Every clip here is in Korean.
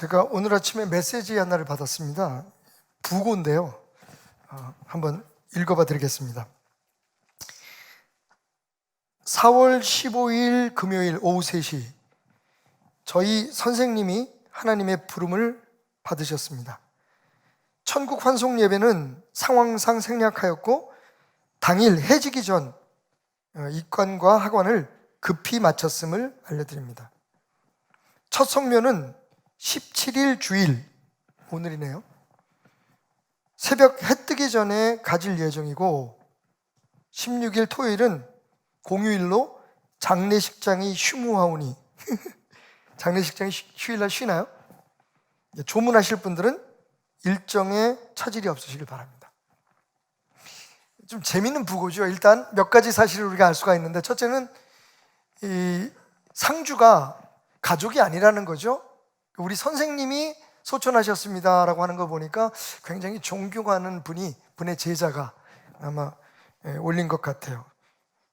제가 오늘 아침에 메시지 하나를 받았습니다. 부고인데요. 한번 읽어봐 드리겠습니다. 4월 15일 금요일 오후 3시 저희 선생님이 하나님의 부름을 받으셨습니다. 천국 환송 예배는 상황상 생략하였고 당일 해지기 전 입관과 하관을 급히 마쳤음을 알려드립니다. 첫 성묘는 17일 주일, 오늘이네요. 새벽 해 뜨기 전에 가질 예정이고 16일 토요일은 공휴일로 장례식장이 휴무하오니 장례식장이 휴일날 쉬나요? 조문하실 분들은 일정에 차질이 없으시길 바랍니다. 좀 재밌는 부고죠. 일단 몇 가지 사실을 우리가 알 수가 있는데, 첫째는 이 상주가 가족이 아니라는 거죠. 우리 선생님이 소천하셨습니다라고 하는 거 보니까 굉장히 존경하는 분의 제자가 아마 올린 것 같아요.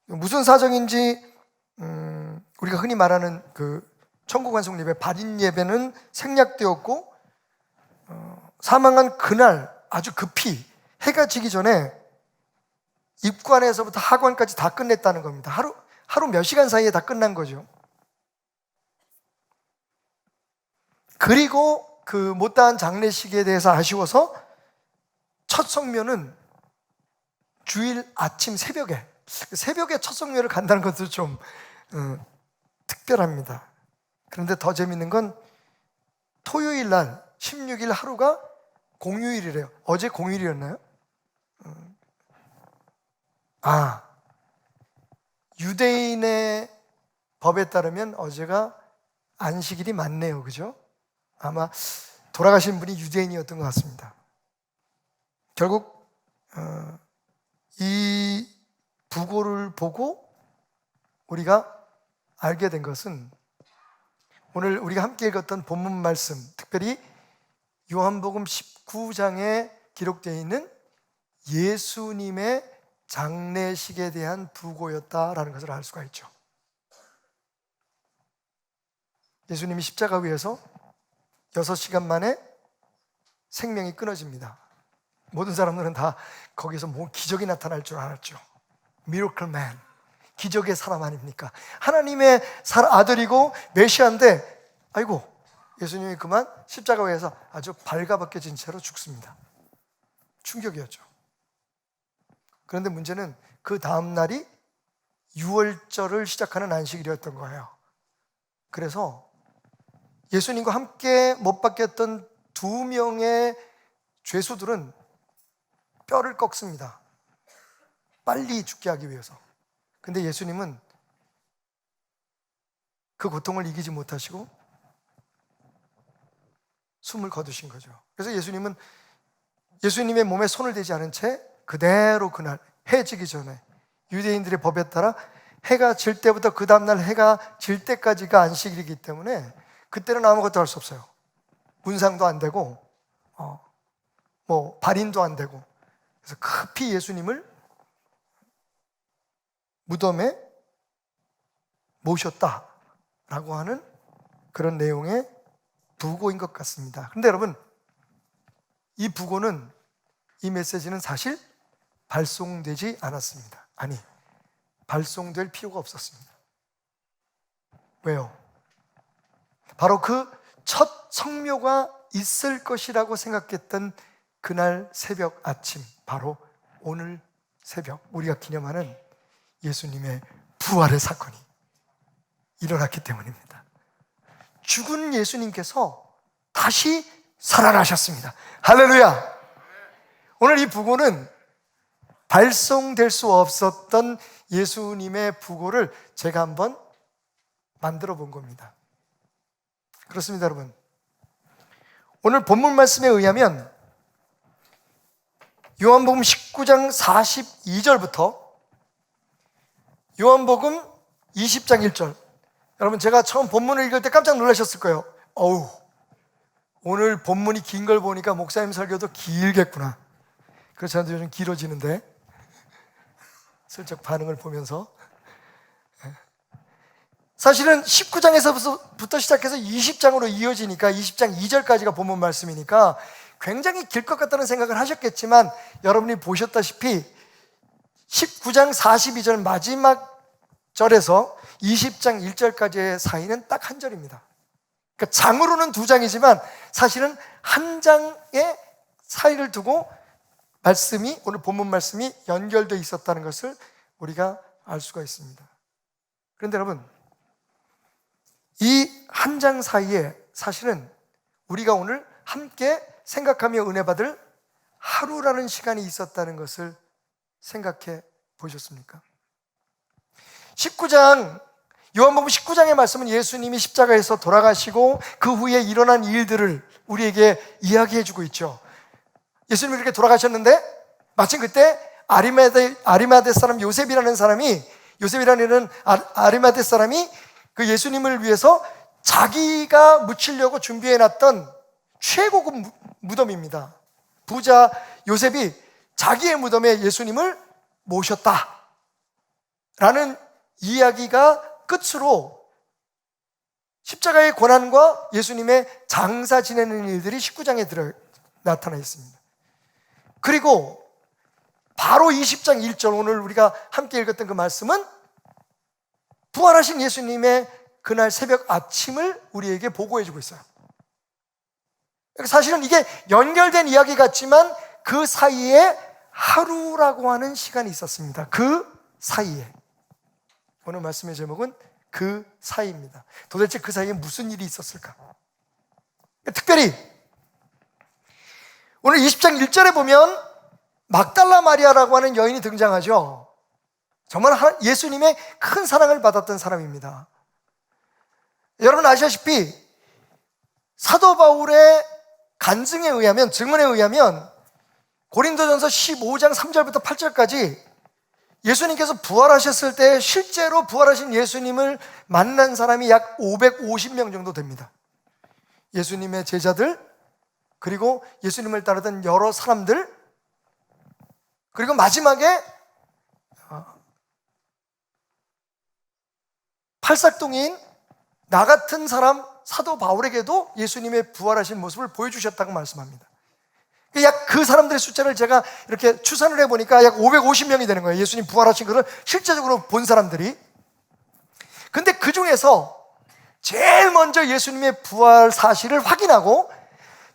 무슨 사정인지 우리가 흔히 말하는 그 천국 환송 예배, 발인 예배는 생략되었고 사망한 그날 아주 급히 해가 지기 전에 입관에서부터 하관까지 다 끝냈다는 겁니다. 하루 몇 시간 사이에 다 끝난 거죠. 그리고 그 못다한 장례식에 대해서 아쉬워서 첫 성묘는 주일 아침 새벽에 첫 성묘를 간다는 것도 좀 특별합니다. 그런데 더 재밌는 건 토요일 날 16일 하루가 공휴일이래요. 어제 공휴일이었나요? 유대인의 법에 따르면 어제가 안식일이 맞네요. 그죠? 아마 돌아가신 분이 유대인이었던 것 같습니다. 결국 이 부고를 보고 우리가 알게 된 것은 오늘 우리가 함께 읽었던 본문 말씀, 특별히 요한복음 19장에 기록되어 있는 예수님의 장례식에 대한 부고였다라는 것을 알 수가 있죠. 예수님이 십자가 위에서 6시간 만에 생명이 끊어집니다. 모든 사람들은 다 거기서 뭐 기적이 나타날 줄 알았죠. 미러클 맨, 기적의 사람 아닙니까? 하나님의 아들이고 메시아인데 아이고, 예수님이 그만 십자가 위에서 아주 발가벗겨진 채로 죽습니다. 충격이었죠. 그런데 문제는 그 다음 날이 유월절을 시작하는 안식일이었던 거예요. 그래서 예수님과 함께 못 박혔던 2명의 죄수들은 뼈를 꺾습니다. 빨리 죽게 하기 위해서. 근데 예수님은 그 고통을 이기지 못하시고 숨을 거두신 거죠. 그래서 예수님은 예수님의 몸에 손을 대지 않은 채 그대로 그날 해 지기 전에, 유대인들의 법에 따라 해가 질 때부터 그 다음날 해가 질 때까지가 안식일이기 때문에 그때는 아무것도 할 수 없어요. 문상도 안 되고 발인도 안 되고. 그래서 급히 예수님을 무덤에 모셨다라고 하는 그런 내용의 부고인 것 같습니다. 그런데 여러분, 이 부고는, 이 메시지는 사실 발송되지 않았습니다. 아니, 발송될 필요가 없었습니다. 왜요? 바로 그 첫 성묘가 있을 것이라고 생각했던 그날 새벽 아침, 바로 오늘 새벽 우리가 기념하는 예수님의 부활의 사건이 일어났기 때문입니다. 죽은 예수님께서 다시 살아나셨습니다. 할렐루야! 오늘 이 부고는 발송될 수 없었던 예수님의 부고를 제가 한번 만들어 본 겁니다. 그렇습니다, 여러분. 오늘 본문 말씀에 의하면 요한복음 19장 42절부터 요한복음 20장 1절. 여러분, 제가 처음 본문을 읽을 때 깜짝 놀라셨을 거예요. 오늘 본문이 긴 걸 보니까 목사님 설교도 길겠구나. 그렇지 않아도 요즘 길어지는데 슬쩍 반응을 보면서 사실은 19장에서부터 시작해서 20장으로 이어지니까 20장 2절까지가 본문 말씀이니까 굉장히 길 것 같다는 생각을 하셨겠지만 여러분이 보셨다시피 19장 42절 마지막 절에서 20장 1절까지의 사이는 딱 한 절입니다. 그러니까 장으로는 두 장이지만 사실은 한 장의 사이를 두고 말씀이, 오늘 본문 말씀이 연결되어 있었다는 것을 우리가 알 수가 있습니다. 그런데 여러분, 이 한 장 사이에 사실은 우리가 오늘 함께 생각하며 은혜 받을 하루라는 시간이 있었다는 것을 생각해 보셨습니까? 19장, 요한복음 19장의 말씀은 예수님이 십자가에서 돌아가시고 그 후에 일어난 일들을 우리에게 이야기해 주고 있죠. 예수님이 이렇게 돌아가셨는데 마침 그때 아리마대 사람 요셉이라는 아리마대 사람이 그 예수님을 위해서 자기가 묻히려고 준비해 놨던 최고급 무덤입니다. 부자 요셉이 자기의 무덤에 예수님을 모셨다 라는 이야기가 끝으로 십자가의 고난과 예수님의 장사 지내는 일들이 19장에 나타나 있습니다. 그리고 바로 20장 1절, 오늘 우리가 함께 읽었던 그 말씀은 부활하신 예수님의 그날 새벽 아침을 우리에게 보고해 주고 있어요. 사실은 이게 연결된 이야기 같지만 그 사이에 하루라고 하는 시간이 있었습니다. 그 사이에. 오늘 말씀의 제목은 그 사이입니다. 도대체 그 사이에 무슨 일이 있었을까? 특별히 오늘 20장 1절에 보면 막달라 마리아라고 하는 여인이 등장하죠. 정말 예수님의 큰 사랑을 받았던 사람입니다. 여러분 아시다시피 사도 바울의 간증에 의하면, 증언에 의하면 고린도전서 15장 3절부터 8절까지 예수님께서 부활하셨을 때 실제로 부활하신 예수님을 만난 사람이 약 550명 정도 됩니다. 예수님의 제자들, 그리고 예수님을 따르던 여러 사람들, 그리고 마지막에 팔싹둥이인 나 같은 사람 사도 바울에게도 예수님의 부활하신 모습을 보여주셨다고 말씀합니다. 약 그 사람들의 숫자를 제가 이렇게 추산을 해보니까 약 550명이 되는 거예요. 예수님 부활하신 것을 실제적으로 본 사람들이. 근데 그 중에서 제일 먼저 예수님의 부활 사실을 확인하고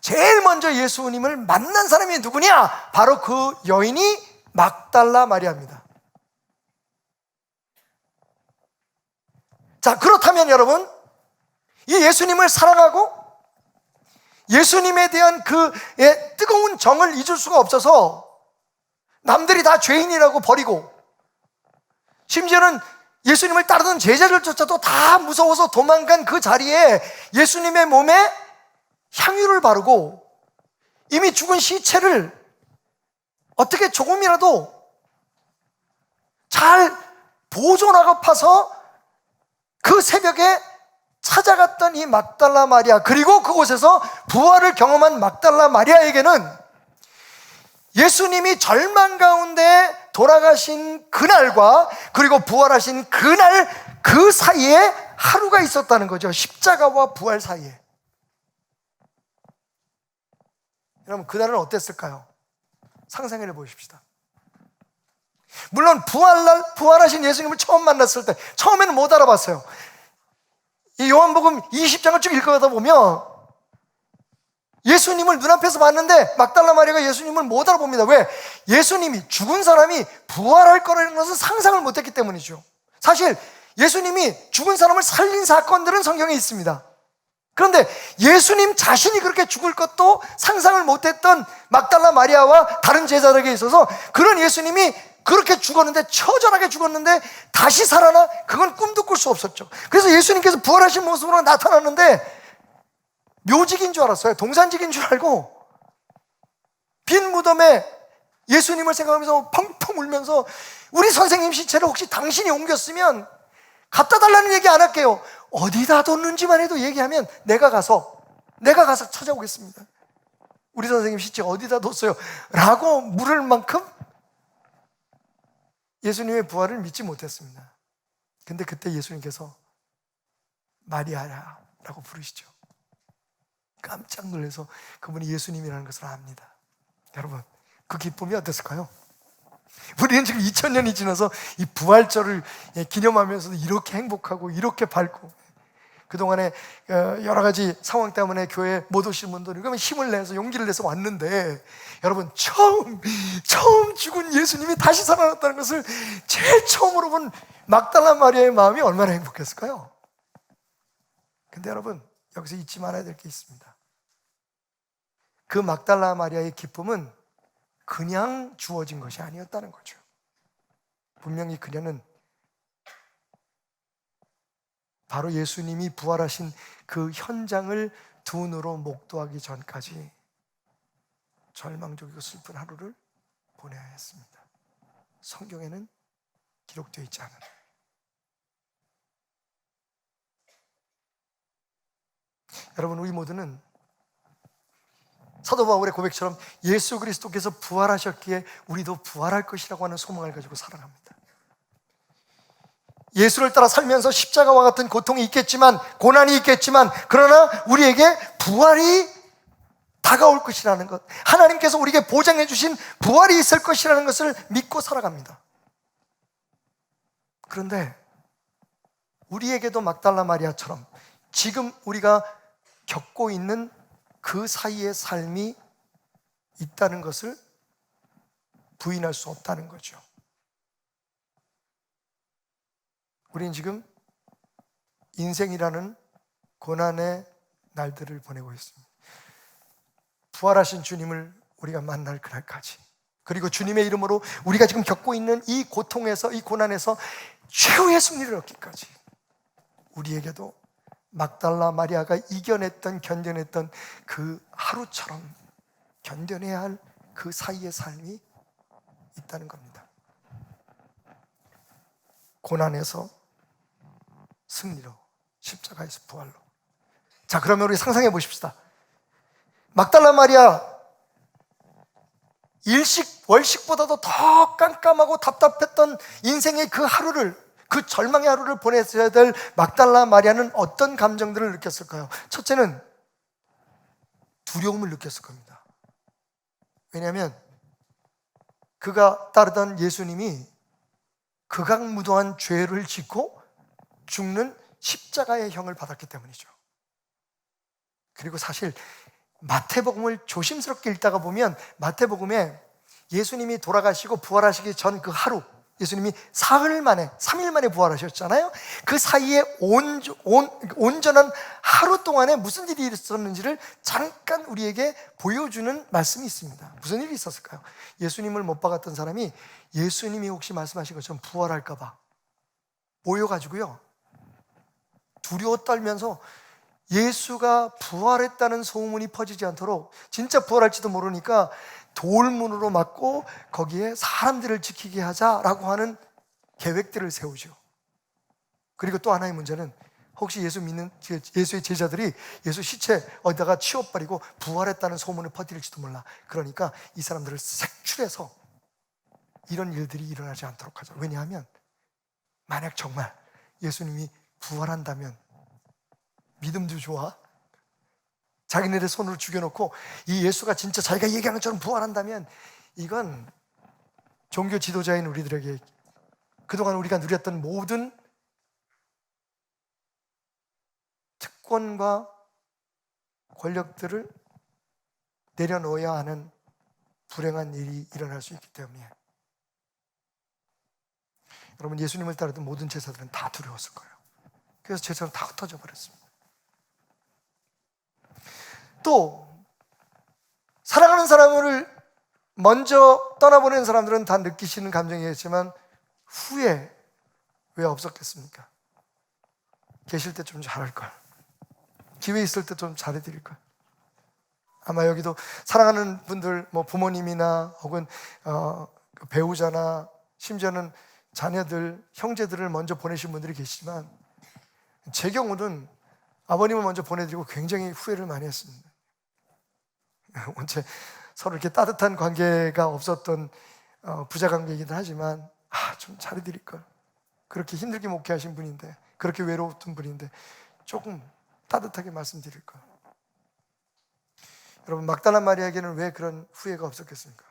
제일 먼저 예수님을 만난 사람이 누구냐? 바로 그 여인이 막달라 마리아입니다. 자, 그렇다면 여러분, 이 예수님을 사랑하고 예수님에 대한 그의 뜨거운 정을 잊을 수가 없어서 남들이 다 죄인이라고 버리고, 심지어는 예수님을 따르던 제자들조차도 다 무서워서 도망간 그 자리에 예수님의 몸에 향유를 바르고 이미 죽은 시체를 어떻게 조금이라도 잘 보존하고 파서 그 새벽에 찾아갔던 이 막달라 마리아, 그리고 그곳에서 부활을 경험한 막달라 마리아에게는 예수님이 절망 가운데 돌아가신 그날과 그리고 부활하신 그날 그 사이에 하루가 있었다는 거죠. 십자가와 부활 사이에. 여러분, 그날은 어땠을까요? 상상해 보십시다. 물론 부활하신 예수님을 처음 만났을 때 처음에는 못 알아봤어요. 이 요한복음 20장을 쭉 읽어가다 보면 예수님을 눈앞에서 봤는데 막달라 마리아가 예수님을 못 알아봅니다. 왜? 예수님이, 죽은 사람이 부활할 거라는 것은 상상을 못했기 때문이죠. 사실 예수님이 죽은 사람을 살린 사건들은 성경에 있습니다. 그런데 예수님 자신이 그렇게 죽을 것도 상상을 못했던 막달라 마리아와 다른 제자들에게 있어서 그런 예수님이 그렇게 죽었는데, 처절하게 죽었는데 다시 살아나? 그건 꿈도 꿀 수 없었죠. 그래서 예수님께서 부활하신 모습으로 나타났는데 묘직인 줄 알았어요. 동산직인 줄 알고 빈 무덤에 예수님을 생각하면서 펑펑 울면서, 우리 선생님 시체를 혹시 당신이 옮겼으면 갖다 달라는 얘기 안 할게요. 어디다 뒀는지만 해도 얘기하면 내가 가서 찾아오겠습니다. 우리 선생님 시체 어디다 뒀어요? 라고 물을 만큼 예수님의 부활을 믿지 못했습니다. 근데 그때 예수님께서 마리아라고 부르시죠. 깜짝 놀라서 그분이 예수님이라는 것을 압니다. 여러분, 그 기쁨이 어땠을까요? 우리는 지금 2000년이 지나서 이 부활절을 기념하면서도 이렇게 행복하고 이렇게 밝고, 그동안에 여러 가지 상황 때문에 교회 못 오신 분들은 그러면 힘을 내서 용기를 내서 왔는데, 여러분, 처음 죽은 예수님이 다시 살아났다는 것을 제일 처음으로 본 막달라 마리아의 마음이 얼마나 행복했을까요? 근데 여러분, 여기서 잊지 말아야 될 게 있습니다. 그 막달라 마리아의 기쁨은 그냥 주어진 것이 아니었다는 거죠. 분명히 그녀는 바로 예수님이 부활하신 그 현장을 두 눈으로 목도하기 전까지 절망적이고 슬픈 하루를 보내야 했습니다. 성경에는 기록되어 있지 않은. 여러분, 우리 모두는 사도 바울의 고백처럼 예수 그리스도께서 부활하셨기에 우리도 부활할 것이라고 하는 소망을 가지고 살아갑니다. 예수를 따라 살면서 십자가와 같은 고통이 있겠지만, 고난이 있겠지만, 그러나 우리에게 부활이 다가올 것이라는 것, 하나님께서 우리에게 보장해 주신 부활이 있을 것이라는 것을 믿고 살아갑니다. 그런데 우리에게도 막달라 마리아처럼 지금 우리가 겪고 있는 그 사이의 삶이 있다는 것을 부인할 수 없다는 거죠. 우리는 지금 인생이라는 고난의 날들을 보내고 있습니다. 부활하신 주님을 우리가 만날 그날까지, 그리고 주님의 이름으로 우리가 지금 겪고 있는 이 고통에서, 이 고난에서 최후의 승리를 얻기까지 우리에게도 막달라 마리아가 이겨냈던, 견뎌냈던 그 하루처럼 견뎌내야 할 그 사이의 삶이 있다는 겁니다. 고난에서 승리로, 십자가에서 부활로. 자, 그러면 우리 상상해 보십시다. 막달라 마리아, 일식 월식보다도 더 깜깜하고 답답했던 인생의 그 하루를, 그 절망의 하루를 보냈어야 될 막달라 마리아는 어떤 감정들을 느꼈을까요? 첫째는 두려움을 느꼈을 겁니다. 왜냐하면 그가 따르던 예수님이 극악무도한 죄를 짓고 죽는 십자가의 형을 받았기 때문이죠. 그리고 사실 마태복음을 조심스럽게 읽다가 보면 마태복음에 예수님이 돌아가시고 부활하시기 전 그 하루, 예수님이 사흘 만에, 3일 만에 부활하셨잖아요. 그 사이에 온전한 하루 동안에 무슨 일이 있었는지를 잠깐 우리에게 보여주는 말씀이 있습니다. 무슨 일이 있었을까요? 예수님을 못 박았던 사람이 예수님이 혹시 말씀하신 것처럼 부활할까 봐 모여가지고요, 두려워 떨면서 예수가 부활했다는 소문이 퍼지지 않도록, 진짜 부활할지도 모르니까 돌문으로 막고 거기에 사람들을 지키게 하자라고 하는 계획들을 세우죠. 그리고 또 하나의 문제는, 혹시 예수 믿는 예수의 제자들이 예수 시체 어디다가 치워버리고 부활했다는 소문을 퍼뜨릴지도 몰라. 그러니까 이 사람들을 색출해서 이런 일들이 일어나지 않도록 하죠. 왜냐하면 만약 정말 예수님이 부활한다면 믿음도 좋아, 자기네들 손으로 죽여놓고 이 예수가 진짜 자기가 얘기하는 것처럼 부활한다면, 이건 종교 지도자인 우리들에게 그동안 우리가 누렸던 모든 특권과 권력들을 내려놓아야 하는 불행한 일이 일어날 수 있기 때문에, 여러분, 예수님을 따르던 모든 제자들은 다 두려웠을 거예요. 그래서 제자는 다 흩어져 버렸습니다. 또 사랑하는 사람을 먼저 떠나보낸 사람들은 다 느끼시는 감정이겠지만, 후에 왜 없었겠습니까? 계실 때 좀 잘할걸, 기회 있을 때 좀 잘해드릴걸. 아마 여기도 사랑하는 분들, 뭐 부모님이나 혹은 배우자나 심지어는 자녀들, 형제들을 먼저 보내신 분들이 계시지만, 제 경우는 아버님을 먼저 보내드리고 굉장히 후회를 많이 했습니다. 원체 서로 이렇게 따뜻한 관계가 없었던 부자 관계이긴 하지만, 좀 잘해드릴걸, 그렇게 힘들게 목회하신 분인데, 그렇게 외로웠던 분인데 조금 따뜻하게 말씀드릴 거예요. 여러분, 막달라 마리아에게는 왜 그런 후회가 없었겠습니까?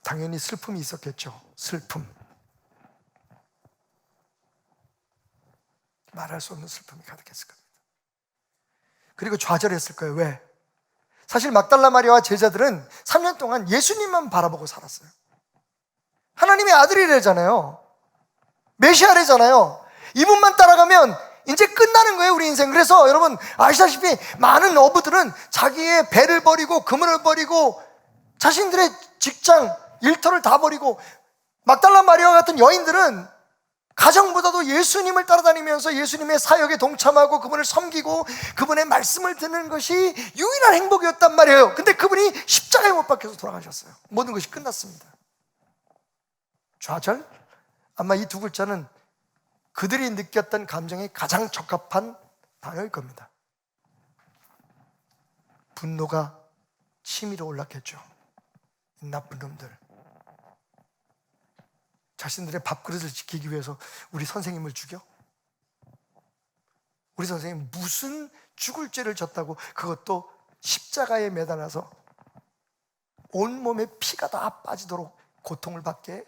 당연히 슬픔이 있었겠죠. 슬픔. 말할 수 없는 슬픔이 가득했을 겁니다. 그리고 좌절했을 거예요. 왜? 사실 막달라 마리아와 제자들은 3년 동안 예수님만 바라보고 살았어요. 하나님의 아들이래잖아요. 메시아래잖아요. 이분만 따라가면 이제 끝나는 거예요, 우리 인생. 그래서 여러분 아시다시피 많은 어부들은 자기의 배를 버리고 그물을 버리고 자신들의 직장, 일터를 다 버리고, 막달라 마리아와 같은 여인들은 가정보다도 예수님을 따라다니면서 예수님의 사역에 동참하고 그분을 섬기고 그분의 말씀을 듣는 것이 유일한 행복이었단 말이에요. 근데 그분이 십자가에 못 박혀서 돌아가셨어요. 모든 것이 끝났습니다. 좌절? 아마 이 두 글자는 그들이 느꼈던 감정에 가장 적합한 단어일 겁니다. 분노가 치밀어 올랐겠죠. 이 나쁜 놈들. 자신들의 밥그릇을 지키기 위해서 우리 선생님을 죽여? 우리 선생님 무슨 죽을 죄를 졌다고 그것도 십자가에 매달아서 온몸에 피가 다 빠지도록 고통을 받게 해?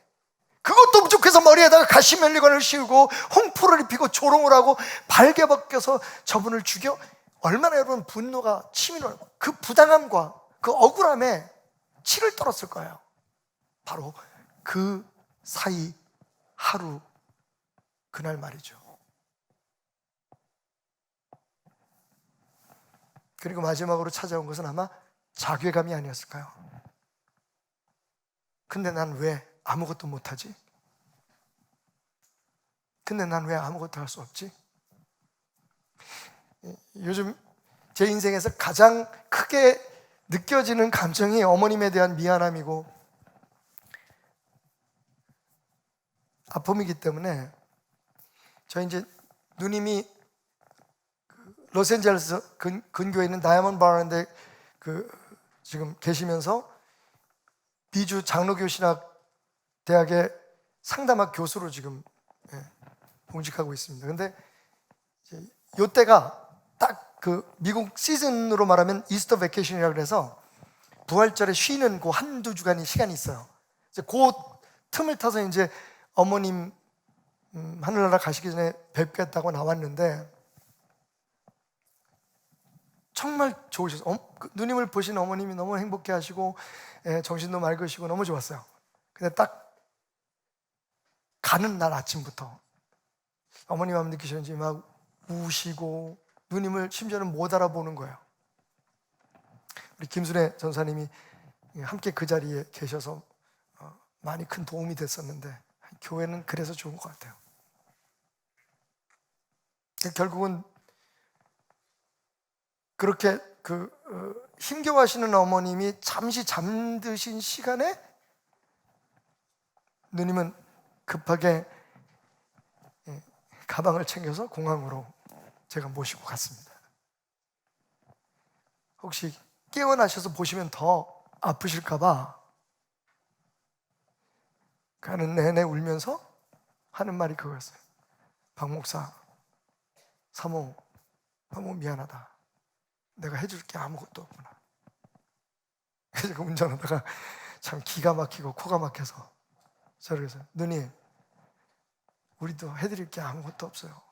그것도 부족해서 머리에다가 가시멜리건을 씌우고 홍포를 입히고 조롱을 하고 발개 벗겨서 저분을 죽여? 얼마나 여러분 분노가 치밀어, 그 부당함과 그 억울함에 치를 떨었을 거예요. 바로 그 사이 하루, 그날 말이죠. 그리고 마지막으로 찾아온 것은 아마 자괴감이 아니었을까요? 근데 난 왜 아무것도 못하지? 근데 난 왜 아무것도 할 수 없지? 요즘 제 인생에서 가장 크게 느껴지는 감정이 어머님에 대한 미안함이고 아픔이기 때문에, 저희 이제 누님이 로스앤젤레스 근교에 있는 다이아몬드 바르인데 지금 계시면서 미주 장로교 신학 대학의 상담학 교수로 지금 봉직하고 있습니다. 근데 이때가 딱 그 미국 시즌으로 말하면 이스터 베케이션이라고 해서 부활절에 쉬는 그 한두 주간의 시간이 있어요. 이제 그 틈을 타서 이제 어머님 하늘나라 가시기 전에 뵙겠다고 나왔는데 정말 좋으셨어요. 누님을 보신 어머님이 너무 행복해 하시고 정신도 맑으시고 너무 좋았어요. 근데 딱 가는 날 아침부터 어머님 마음 느끼셨는지 막 우시고 누님을 심지어는 못 알아보는 거예요. 우리 김순애 전사님이 함께 그 자리에 계셔서 많이 큰 도움이 됐었는데 교회는 그래서 좋은 것 같아요. 결국은 그렇게 힘겨워하시는 어머님이 잠시 잠드신 시간에 누님은 급하게 가방을 챙겨서 공항으로 제가 모시고 갔습니다. 혹시 깨어나셔서 보시면 더 아프실까 봐 가는 내내 울면서 하는 말이 그거였어요. 박 목사, 사모, 너무 미안하다. 내가 해줄 게 아무것도 없구나. 그래서 제가 운전하다가 참 기가 막히고 코가 막혀서 저를 그래서 누님, 우리도 해드릴 게 아무것도 없어요.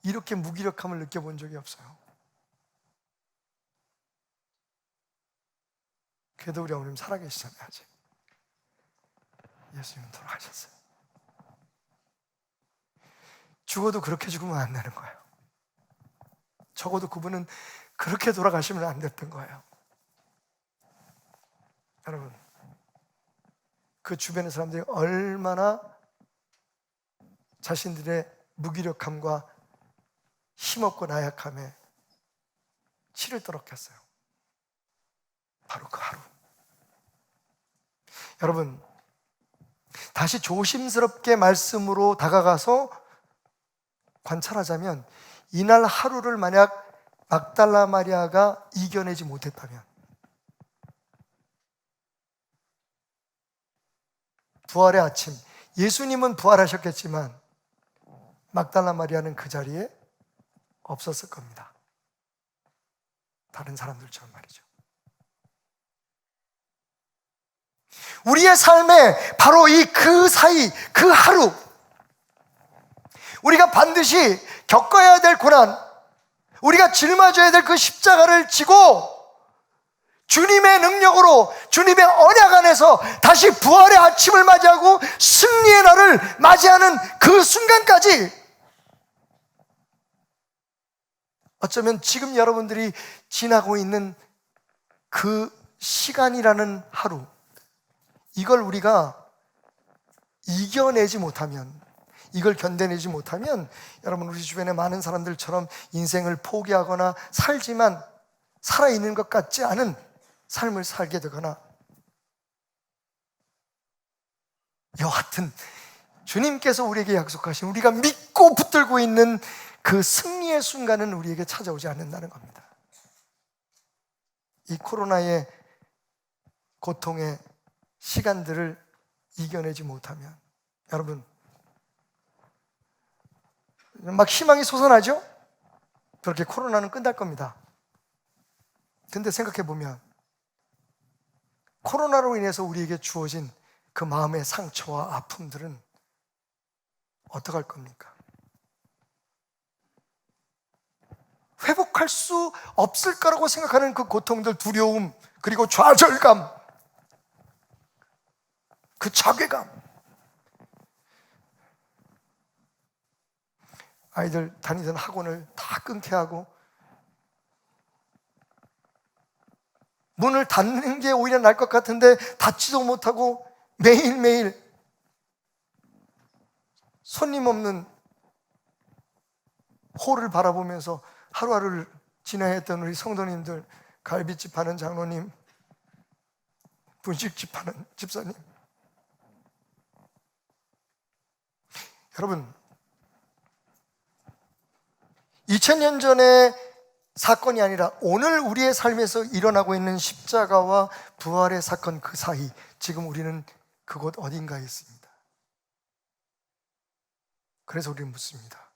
이렇게 무기력함을 느껴본 적이 없어요. 그래도 우리 어머님 살아계시잖아요. 아직 예수님은 돌아가셨어요. 죽어도 그렇게 죽으면 안 되는 거예요. 적어도 그분은 그렇게 돌아가시면 안 됐던 거예요. 여러분, 그 주변의 사람들이 얼마나 자신들의 무기력함과 힘없고 나약함에 치를 떨었겠어요. 바로 그 하루. 여러분, 다시 조심스럽게 말씀으로 다가가서 관찰하자면, 이날 하루를 만약 막달라 마리아가 이겨내지 못했다면, 부활의 아침, 예수님은 부활하셨겠지만 막달라 마리아는 그 자리에 없었을 겁니다. 다른 사람들처럼 말이죠. 우리의 삶에 바로 그 사이, 그 하루, 우리가 반드시 겪어야 될 고난, 우리가 짊어져야 될 그 십자가를 지고 주님의 능력으로, 주님의 언약 안에서 다시 부활의 아침을 맞이하고 승리의 날을 맞이하는 그 순간까지, 어쩌면 지금 여러분들이 지나고 있는 그 시간이라는 하루, 이걸 우리가 이겨내지 못하면, 이걸 견뎌내지 못하면 여러분, 우리 주변의 많은 사람들처럼 인생을 포기하거나 살지만 살아있는 것 같지 않은 삶을 살게 되거나, 여하튼 주님께서 우리에게 약속하신, 우리가 믿고 붙들고 있는 그 승리의 순간은 우리에게 찾아오지 않는다는 겁니다. 이 코로나의 고통의 시간들을 이겨내지 못하면 여러분, 막 희망이 솟아나죠? 그렇게 코로나는 끝날 겁니다. 근데 생각해 보면 코로나로 인해서 우리에게 주어진 그 마음의 상처와 아픔들은 어떡할 겁니까? 회복할 수 없을 거라고 생각하는 그 고통들, 두려움, 그리고 좌절감, 그 자괴감. 아이들 다니던 학원을 다 끊게 하고 문을 닫는 게 오히려 나을 것 같은데 닫지도 못하고 매일매일 손님 없는 홀을 바라보면서 하루하루를 지내야 했던 우리 성도님들, 갈비집 하는 장로님, 분식집 하는 집사님, 여러분, 2000년 전의 사건이 아니라 오늘 우리의 삶에서 일어나고 있는 십자가와 부활의 사건, 그 사이, 지금 우리는 그곳 어딘가에 있습니다. 그래서 우리는 묻습니다.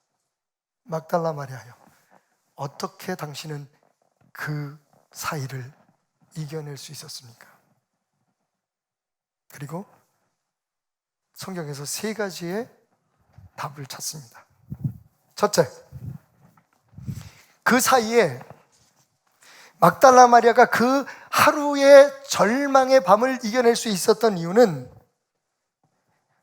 막달라 마리아요, 어떻게 당신은 그 사이를 이겨낼 수 있었습니까? 그리고 성경에서 3가지의 답을 찾습니다. 첫째, 그 사이에 막달라 마리아가 그 하루의 절망의 밤을 이겨낼 수 있었던 이유는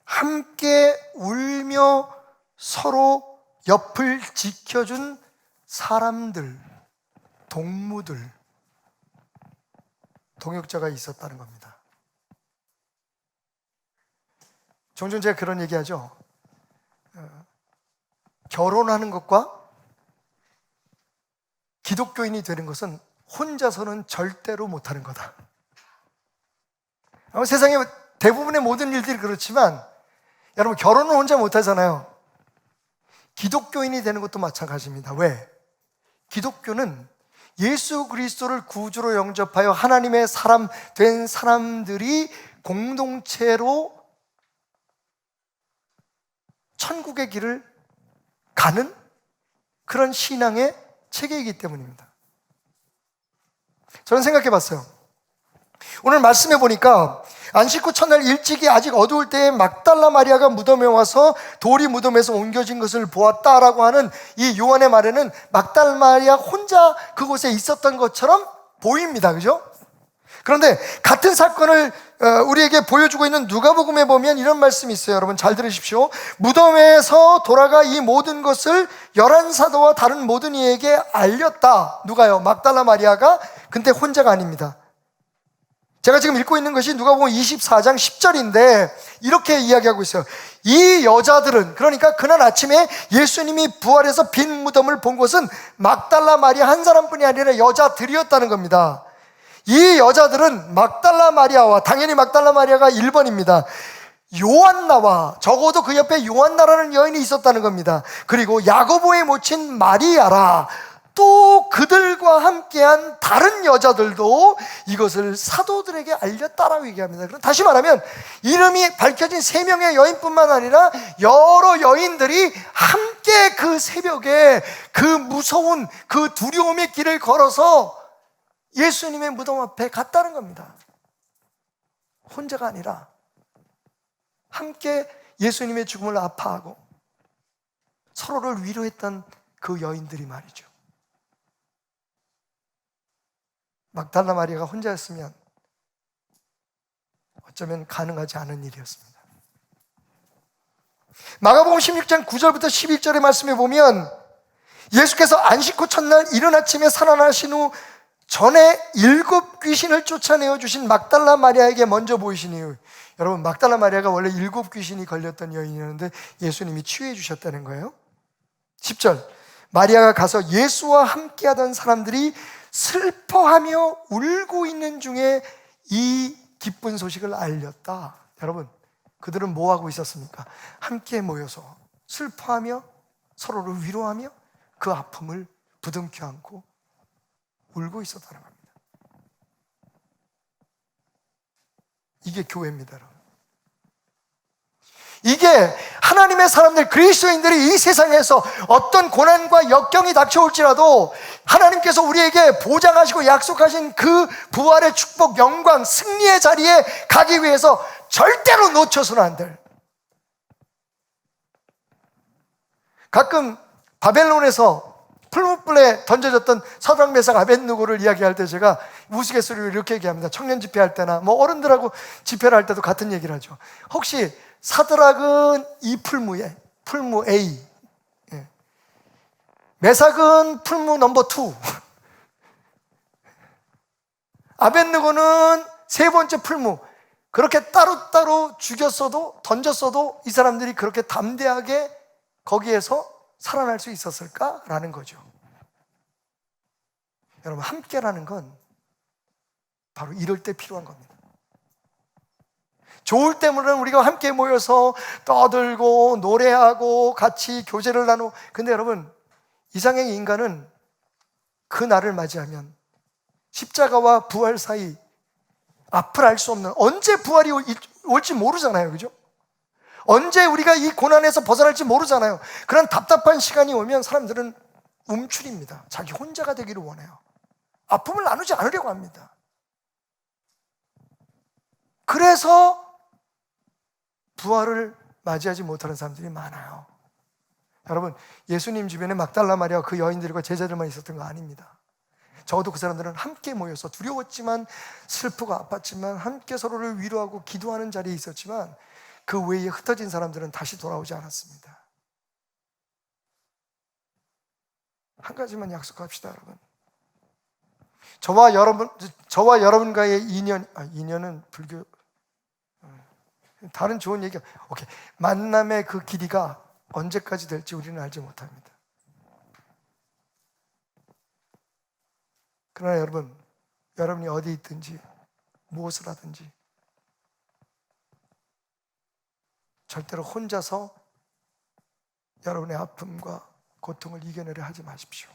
함께 울며 서로 옆을 지켜준 사람들, 동무들, 동역자가 있었다는 겁니다. 종종 제가 그런 얘기하죠. 결혼하는 것과 기독교인이 되는 것은 혼자서는 절대로 못하는 거다. 세상의 대부분의 모든 일들이 그렇지만 여러분, 결혼은 혼자 못하잖아요. 기독교인이 되는 것도 마찬가지입니다. 왜? 기독교는 예수 그리스도를 구주로 영접하여 하나님의 사람 된 사람들이 공동체로 천국의 길을 가는 그런 신앙의 체계이기 때문입니다. 저는 생각해 봤어요. 오늘 말씀해 보니까 안식 후 첫날 일찍이 아직 어두울 때에 막달라 마리아가 무덤에 와서 돌이 무덤에서 옮겨진 것을 보았다라고 하는 이 요한의 말에는 막달라 마리아 혼자 그곳에 있었던 것처럼 보입니다. 그죠? 그런데 같은 사건을 우리에게 보여주고 있는 누가복음에 보면 이런 말씀이 있어요. 여러분 잘 들으십시오. 무덤에서 돌아가 이 모든 것을 11사도와 다른 모든 이에게 알렸다. 누가요? 막달라 마리아가. 근데 혼자가 아닙니다. 제가 지금 읽고 있는 것이 누가복음 24장 10절인데 이렇게 이야기하고 있어요. 이 여자들은, 그러니까 그날 아침에 예수님이 부활해서 빈 무덤을 본 것은 막달라 마리아 한 사람뿐이 아니라 여자들이었다는 겁니다. 이 여자들은 막달라 마리아와, 당연히 막달라 마리아가 1번입니다. 요한나와, 적어도 그 옆에 요한나라는 여인이 있었다는 겁니다. 그리고 야고보의 모친 마리아라, 또 그들과 함께한 다른 여자들도 이것을 사도들에게 알렸다라고 얘기합니다. 그럼 다시 말하면 이름이 밝혀진 3명의 여인뿐만 아니라 여러 여인들이 함께 함께 그 새벽에 그 무서운 그 두려움의 길을 걸어서 예수님의 무덤 앞에 갔다는 겁니다. 혼자가 아니라 함께 예수님의 죽음을 아파하고 서로를 위로했던 그 여인들이 말이죠. 막달라 마리아가 혼자였으면 어쩌면 가능하지 않은 일이었습니다. 마가복음 16장 9절부터 11절의 말씀에 보면 예수께서 안식 후 첫날 이른 아침에 살아나신 후 전에 7 귀신을 쫓아내어 주신 막달라 마리아에게 먼저 보이신 이유, 여러분 막달라 마리아가 원래 7 귀신이 걸렸던 여인이었는데 예수님이 치유해 주셨다는 거예요. 10절, 마리아가 가서 예수와 함께하던 사람들이 슬퍼하며 울고 있는 중에 이 기쁜 소식을 알렸다. 여러분, 그들은 뭐 하고 있었습니까? 함께 모여서 슬퍼하며 서로를 위로하며 그 아픔을 부둥켜 안고 울고 있었다는 겁니다. 이게 교회입니다, 여러분. 이게 하나님의 사람들, 그리스도인들이 이 세상에서 어떤 고난과 역경이 닥쳐올지라도 하나님께서 우리에게 보장하시고 약속하신 그 부활의 축복, 영광, 승리의 자리에 가기 위해서 절대로 놓쳐서는 안 될. 가끔 바벨론에서 풀무불에 던져졌던 사드락 메삭 아벳느고를 이야기할 때 제가 우스갯소리로 이렇게 얘기합니다. 청년 집회할 때나 뭐 어른들하고 집회를 할 때도 같은 얘기를 하죠. 혹시 사드락은 이 풀무에, 풀무 A, 메삭은 풀무 넘버 2, 아벳느고는 세 번째 풀무. 그렇게 따로따로 죽였어도 던졌어도 이 사람들이 그렇게 담대하게 거기에서 살아날 수 있었을까라는 거죠. 여러분, 함께라는 건 바로 이럴 때 필요한 겁니다. 좋을 때는 우리가 함께 모여서 떠들고 노래하고 같이 교제를 나누고, 근데 여러분, 이상의 인간은 그 날을 맞이하면 십자가와 부활 사이 앞을 알 수 없는, 언제 부활이 올지 모르잖아요, 그죠? 언제 우리가 이 고난에서 벗어날지 모르잖아요. 그런 답답한 시간이 오면 사람들은 움츠립니다. 자기 혼자가 되기를 원해요. 아픔을 나누지 않으려고 합니다. 그래서 부활을 맞이하지 못하는 사람들이 많아요. 여러분, 예수님 주변에 막달라 마리아와 그 여인들과 제자들만 있었던 거 아닙니다. 적어도 그 사람들은 함께 모여서 두려웠지만, 슬프고 아팠지만 함께 서로를 위로하고 기도하는 자리에 있었지만 그 외에 흩어진 사람들은 다시 돌아오지 않았습니다. 한 가지만 약속합시다, 여러분. 저와 여러분과의 인연은 불교, 다른 좋은 얘기, 오케이. 만남의 그 길이가 언제까지 될지 우리는 알지 못합니다. 그러나 여러분이 어디 있든지 무엇을 하든지 절대로 혼자서 여러분의 아픔과 고통을 이겨내려 하지 마십시오.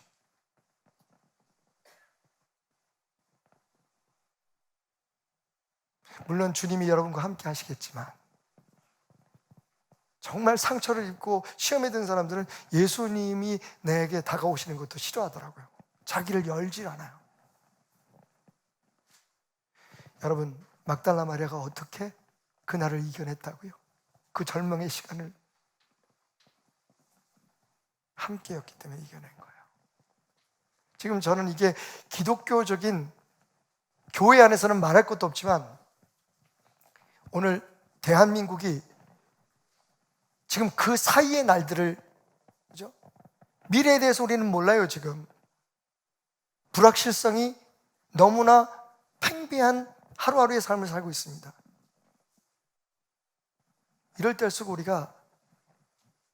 물론 주님이 여러분과 함께 하시겠지만, 정말 상처를 입고 시험에 든 사람들은 예수님이 내게 다가오시는 것도 싫어하더라고요. 자기를 열질 않아요. 여러분, 막달라 마리아가 어떻게 그날을 이겨냈다고요? 그 절망의 시간을 함께였기 때문에 이겨낸 거예요. 지금 저는 이게 기독교적인, 교회 안에서는 말할 것도 없지만 오늘 대한민국이 지금 그 사이의 날들을, 그죠? 미래에 대해서 우리는 몰라요. 지금 불확실성이 너무나 팽배한 하루하루의 삶을 살고 있습니다. 이럴 때일수록 우리가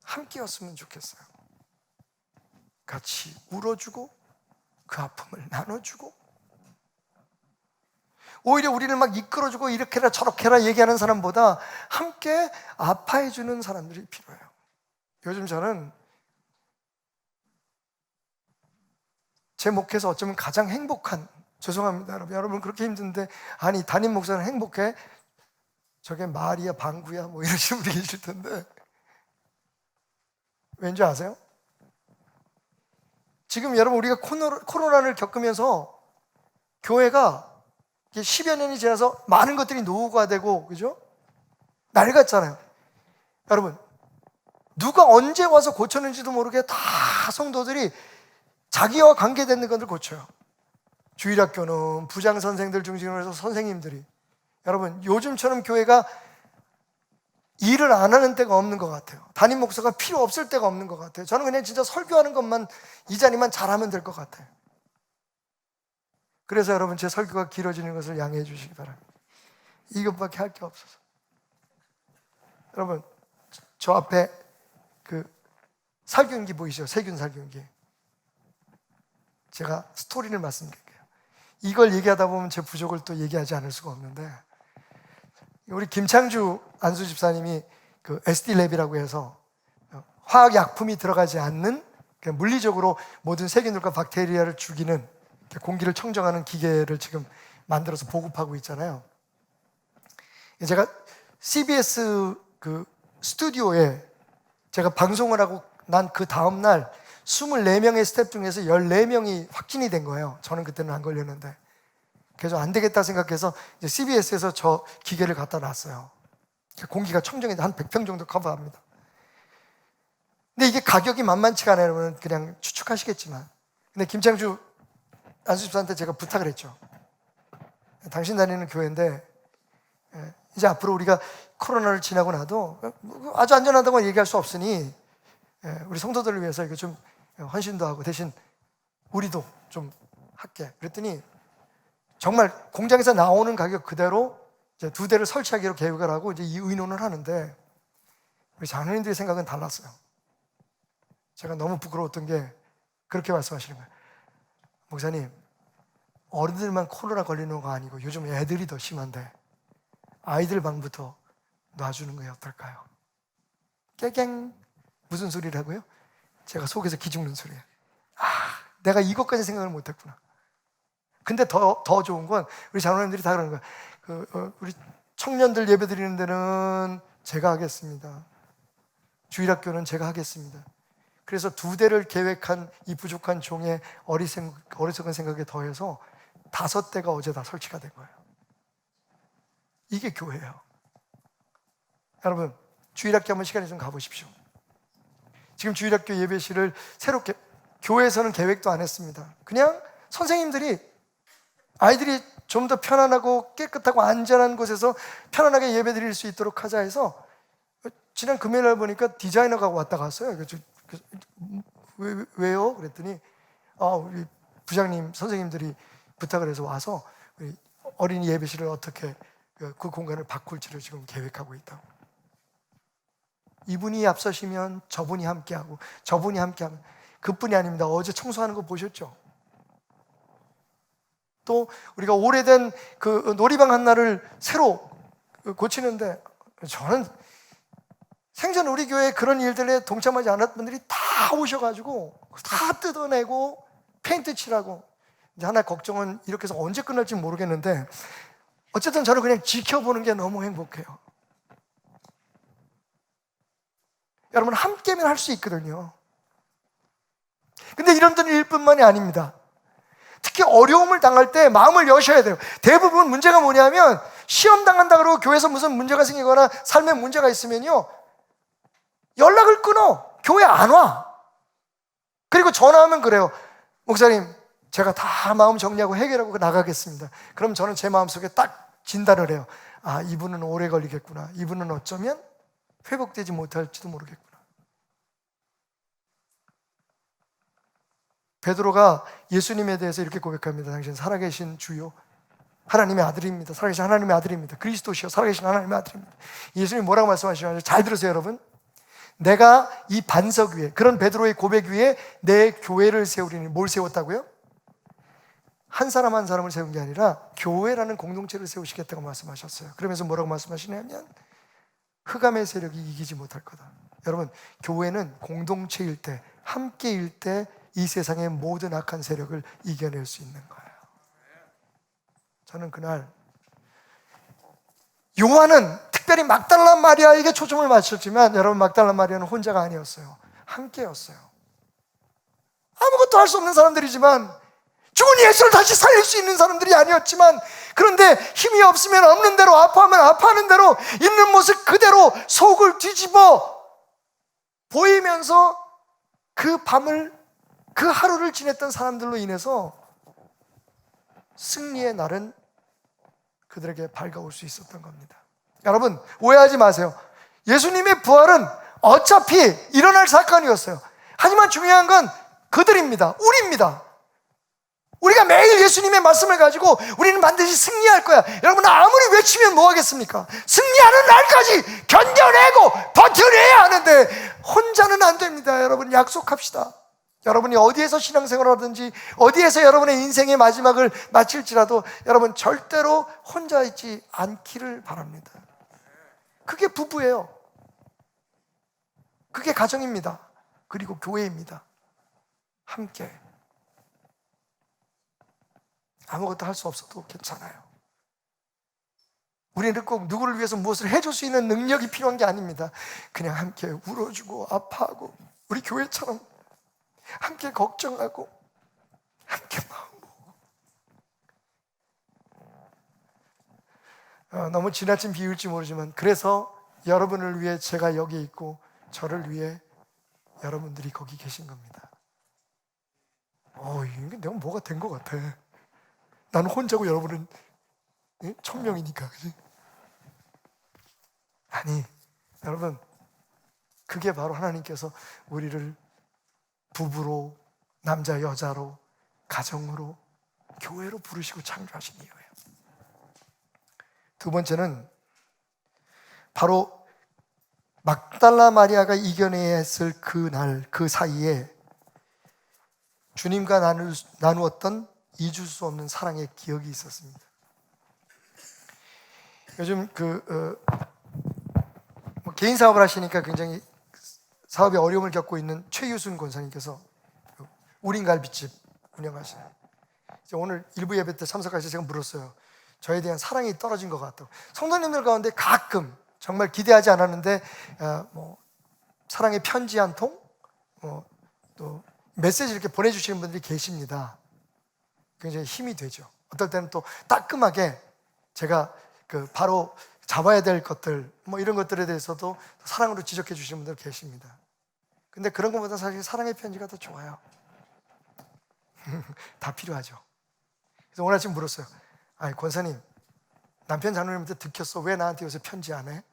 함께였으면 좋겠어요. 같이 울어주고 그 아픔을 나눠주고, 오히려 우리를 막 이끌어주고 이렇게라 저렇게라 얘기하는 사람보다 함께 아파해주는 사람들이 필요해요. 요즘 저는 제 목회에서 어쩌면 가장 행복한, 죄송합니다 여러분 그렇게 힘든데, 아니 담임 목사는 행복해? 저게 말이야 방구야 뭐 이러시는 분이 계실 텐데, 왠지 아세요? 지금 여러분 우리가 코로나를 겪으면서 교회가 10여 년이 지나서 많은 것들이 노후화되고, 그죠? 낡았잖아요. 여러분, 누가 언제 와서 고쳤는지도 모르게 다 성도들이 자기와 관계되는 것들 고쳐요. 주일학교는 부장 선생들 중심으로 해서 선생님들이, 여러분 요즘처럼 교회가 일을 안 하는 때가 없는 것 같아요. 담임 목사가 필요 없을 때가 없는 것 같아요. 저는 그냥 진짜 설교하는 것만, 이 자리만 잘하면 될 것 같아요. 그래서 여러분 제 설교가 길어지는 것을 양해해 주시기 바랍니다. 이것밖에 할 게 없어서. 여러분 저 앞에 그 살균기 보이시죠? 세균 살균기. 제가 스토리를 말씀드릴게요. 이걸 얘기하다 보면 제 부족을 또 얘기하지 않을 수가 없는데, 우리 김창주 안수 집사님이 그 SD랩이라고 해서 화학약품이 들어가지 않는, 물리적으로 모든 세균들과 박테리아를 죽이는, 공기를 청정하는 기계를 지금 만들어서 보급하고 있잖아요. 제가 CBS 그 스튜디오에 제가 방송을 하고 난 그 다음날 24명의 스태프 중에서 14명이 확진이 된 거예요. 저는 그때는 안 걸렸는데. 그래서 안 되겠다 생각해서 이제 CBS에서 저 기계를 갖다 놨어요. 공기가 청정해서 한 100평 정도 커버합니다. 근데 이게 가격이 만만치가 않아요. 여러분 그냥 추측하시겠지만. 근데 김창주 안수집사한테 제가 부탁을 했죠. 당신 다니는 교회인데 이제 앞으로 우리가 코로나를 지나고 나도 아주 안전하다고 얘기할 수 없으니 우리 성도들을 위해서 이거 좀 헌신도 하고 대신 우리도 좀 할게. 그랬더니 정말 공장에서 나오는 가격 그대로 이제 2대를 설치하기로 계획을 하고 이제 이 의논을 하는데, 우리 장로님들의 생각은 달랐어요. 제가 너무 부끄러웠던 게 그렇게 말씀하시는 거예요. 목사님, 어른들만 코로나 걸리는 거 아니고 요즘 애들이 더 심한데 아이들 방부터 놔주는 게 어떨까요? 깨갱. 무슨 소리라고요? 제가 속에서 기죽는 소리예요. 내가 이것까지 생각을 못했구나. 근데 더 좋은 건 우리 장로님들이 다 그러는 거예요. 우리 청년들 예배 드리는 데는 제가 하겠습니다. 주일학교는 제가 하겠습니다. 그래서 2대를 계획한 이 부족한 종의 어리석은 생각에 더해서 5대가 어제 다 설치가 된 거예요. 이게 교회예요. 여러분 주일학교 한번 시간이 좀 가보십시오. 지금 주일학교 예배실을 새롭게, 교회에서는 계획도 안 했습니다. 그냥 선생님들이 아이들이 좀 더 편안하고 깨끗하고 안전한 곳에서 편안하게 예배 드릴 수 있도록 하자 해서 지난 금요일날 보니까 디자이너가 왔다 갔어요. 왜요? 그랬더니 우리 부장님 선생님들이 부탁을 해서 와서 우리 어린이 예배실을 어떻게 그 공간을 바꿀지를 지금 계획하고 있다고. 이분이 앞서시면 저분이 함께하고 저분이 함께하면, 그뿐이 아닙니다. 어제 청소하는 거 보셨죠? 또 우리가 오래된 그 놀이방 하나를 새로 고치는데, 저는 생전 우리 교회 그런 일들에 동참하지 않았던 분들이 다 오셔가지고 다 뜯어내고 페인트 칠하고, 이제 하나 걱정은 이렇게 해서 언제 끝날지 모르겠는데 어쨌든 저는 그냥 지켜보는 게 너무 행복해요. 여러분 함께면 할 수 있거든요. 근데 이런 일뿐만이 아닙니다. 특히 어려움을 당할 때 마음을 여셔야 돼요. 대부분 문제가 뭐냐면 시험 당한다 그러고 교회에서 무슨 문제가 생기거나 삶에 문제가 있으면요 연락을 끊어. 교회 안 와. 그리고 전화하면 그래요. 목사님 제가 다 마음 정리하고 해결하고 나가겠습니다. 그럼 저는 제 마음속에 딱 진단을 해요. 이분은 오래 걸리겠구나. 이분은 어쩌면 회복되지 못할지도 모르겠구나. 베드로가 예수님에 대해서 이렇게 고백합니다. 당신 살아계신 주요 하나님의 아들입니다. 살아계신 하나님의 아들입니다. 그리스도시요 살아계신 하나님의 아들입니다. 예수님이 뭐라고 말씀하시나요? 잘 들으세요 여러분. 내가 이 반석 위에, 그런 베드로의 고백 위에 내 교회를 세우리니. 뭘 세웠다고요? 한 사람 한 사람을 세운 게 아니라 교회라는 공동체를 세우시겠다고 말씀하셨어요. 그러면서 뭐라고 말씀하시냐면 흑암의 세력이 이기지 못할 거다. 여러분 교회는 공동체일 때, 함께일 때 이 세상의 모든 악한 세력을 이겨낼 수 있는 거예요. 저는 그날 요한은 특별히 막달라 마리아에게 초점을 맞췄지만 여러분 막달라 마리아는 혼자가 아니었어요. 함께였어요. 아무것도 할 수 없는 사람들이지만, 죽은 예수를 다시 살릴 수 있는 사람들이 아니었지만, 그런데 힘이 없으면 없는 대로, 아파하면 아파하는 대로, 있는 모습 그대로 속을 뒤집어 보이면서 그 밤을, 그 하루를 지냈던 사람들로 인해서 승리의 날은 그들에게 밝아올 수 있었던 겁니다. 여러분, 오해하지 마세요. 예수님의 부활은 어차피 일어날 사건이었어요. 하지만 중요한 건 그들입니다. 우리입니다. 우리가 매일 예수님의 말씀을 가지고 우리는 반드시 승리할 거야. 여러분, 아무리 외치면 뭐 하겠습니까? 승리하는 날까지 견뎌내고 버텨내야 하는데 혼자는 안 됩니다. 여러분, 약속합시다. 여러분이 어디에서 신앙생활을 하든지 어디에서 여러분의 인생의 마지막을 마칠지라도 여러분 절대로 혼자 있지 않기를 바랍니다. 그게 부부예요. 그게 가정입니다. 그리고 교회입니다. 함께. 아무것도 할 수 없어도 괜찮아요. 우리는 꼭 누구를 위해서 무엇을 해줄 수 있는 능력이 필요한 게 아닙니다. 그냥 함께 울어주고 아파하고 우리 교회처럼 함께 걱정하고 함께 마음 먹고. 너무 지나친 비유일지 모르지만 그래서 여러분을 위해 제가 여기 있고 저를 위해 여러분들이 거기 계신 겁니다. 이게 내가 뭐가 된 것 같아. 나는 혼자고 여러분은 1000명이니까. 그치? 아니, 여러분, 그게 바로 하나님께서 우리를 부부로, 남자 여자로, 가정으로, 교회로 부르시고 창조하신 이유예요. 두 번째는 바로 막달라 마리아가 이겨내야 했을 그날, 그 사이에 주님과 나누었던 잊을 수 없는 사랑의 기억이 있었습니다. 요즘 개인 사업을 하시니까 굉장히 사업에 어려움을 겪고 있는 최유순 권사님께서 우린갈비집 운영하시는, 오늘 일부 예배 때 참석하셔서 제가 물었어요. 저에 대한 사랑이 떨어진 것 같다고. 성도님들 가운데 가끔 정말 기대하지 않았는데 사랑의 편지 한 통, 또 메시지 이렇게 보내주시는 분들이 계십니다. 굉장히 힘이 되죠. 어떨 때는 또 따끔하게 제가 바로 잡아야 될 것들, 이런 것들에 대해서도 사랑으로 지적해 주시는 분들 계십니다. 근데 그런 것보다 사실 사랑의 편지가 더 좋아요. 다 필요하죠. 그래서 오늘 아침 물었어요. 권사님, 남편 장로님한테 들켰어. 왜 나한테 요새 편지 안 해?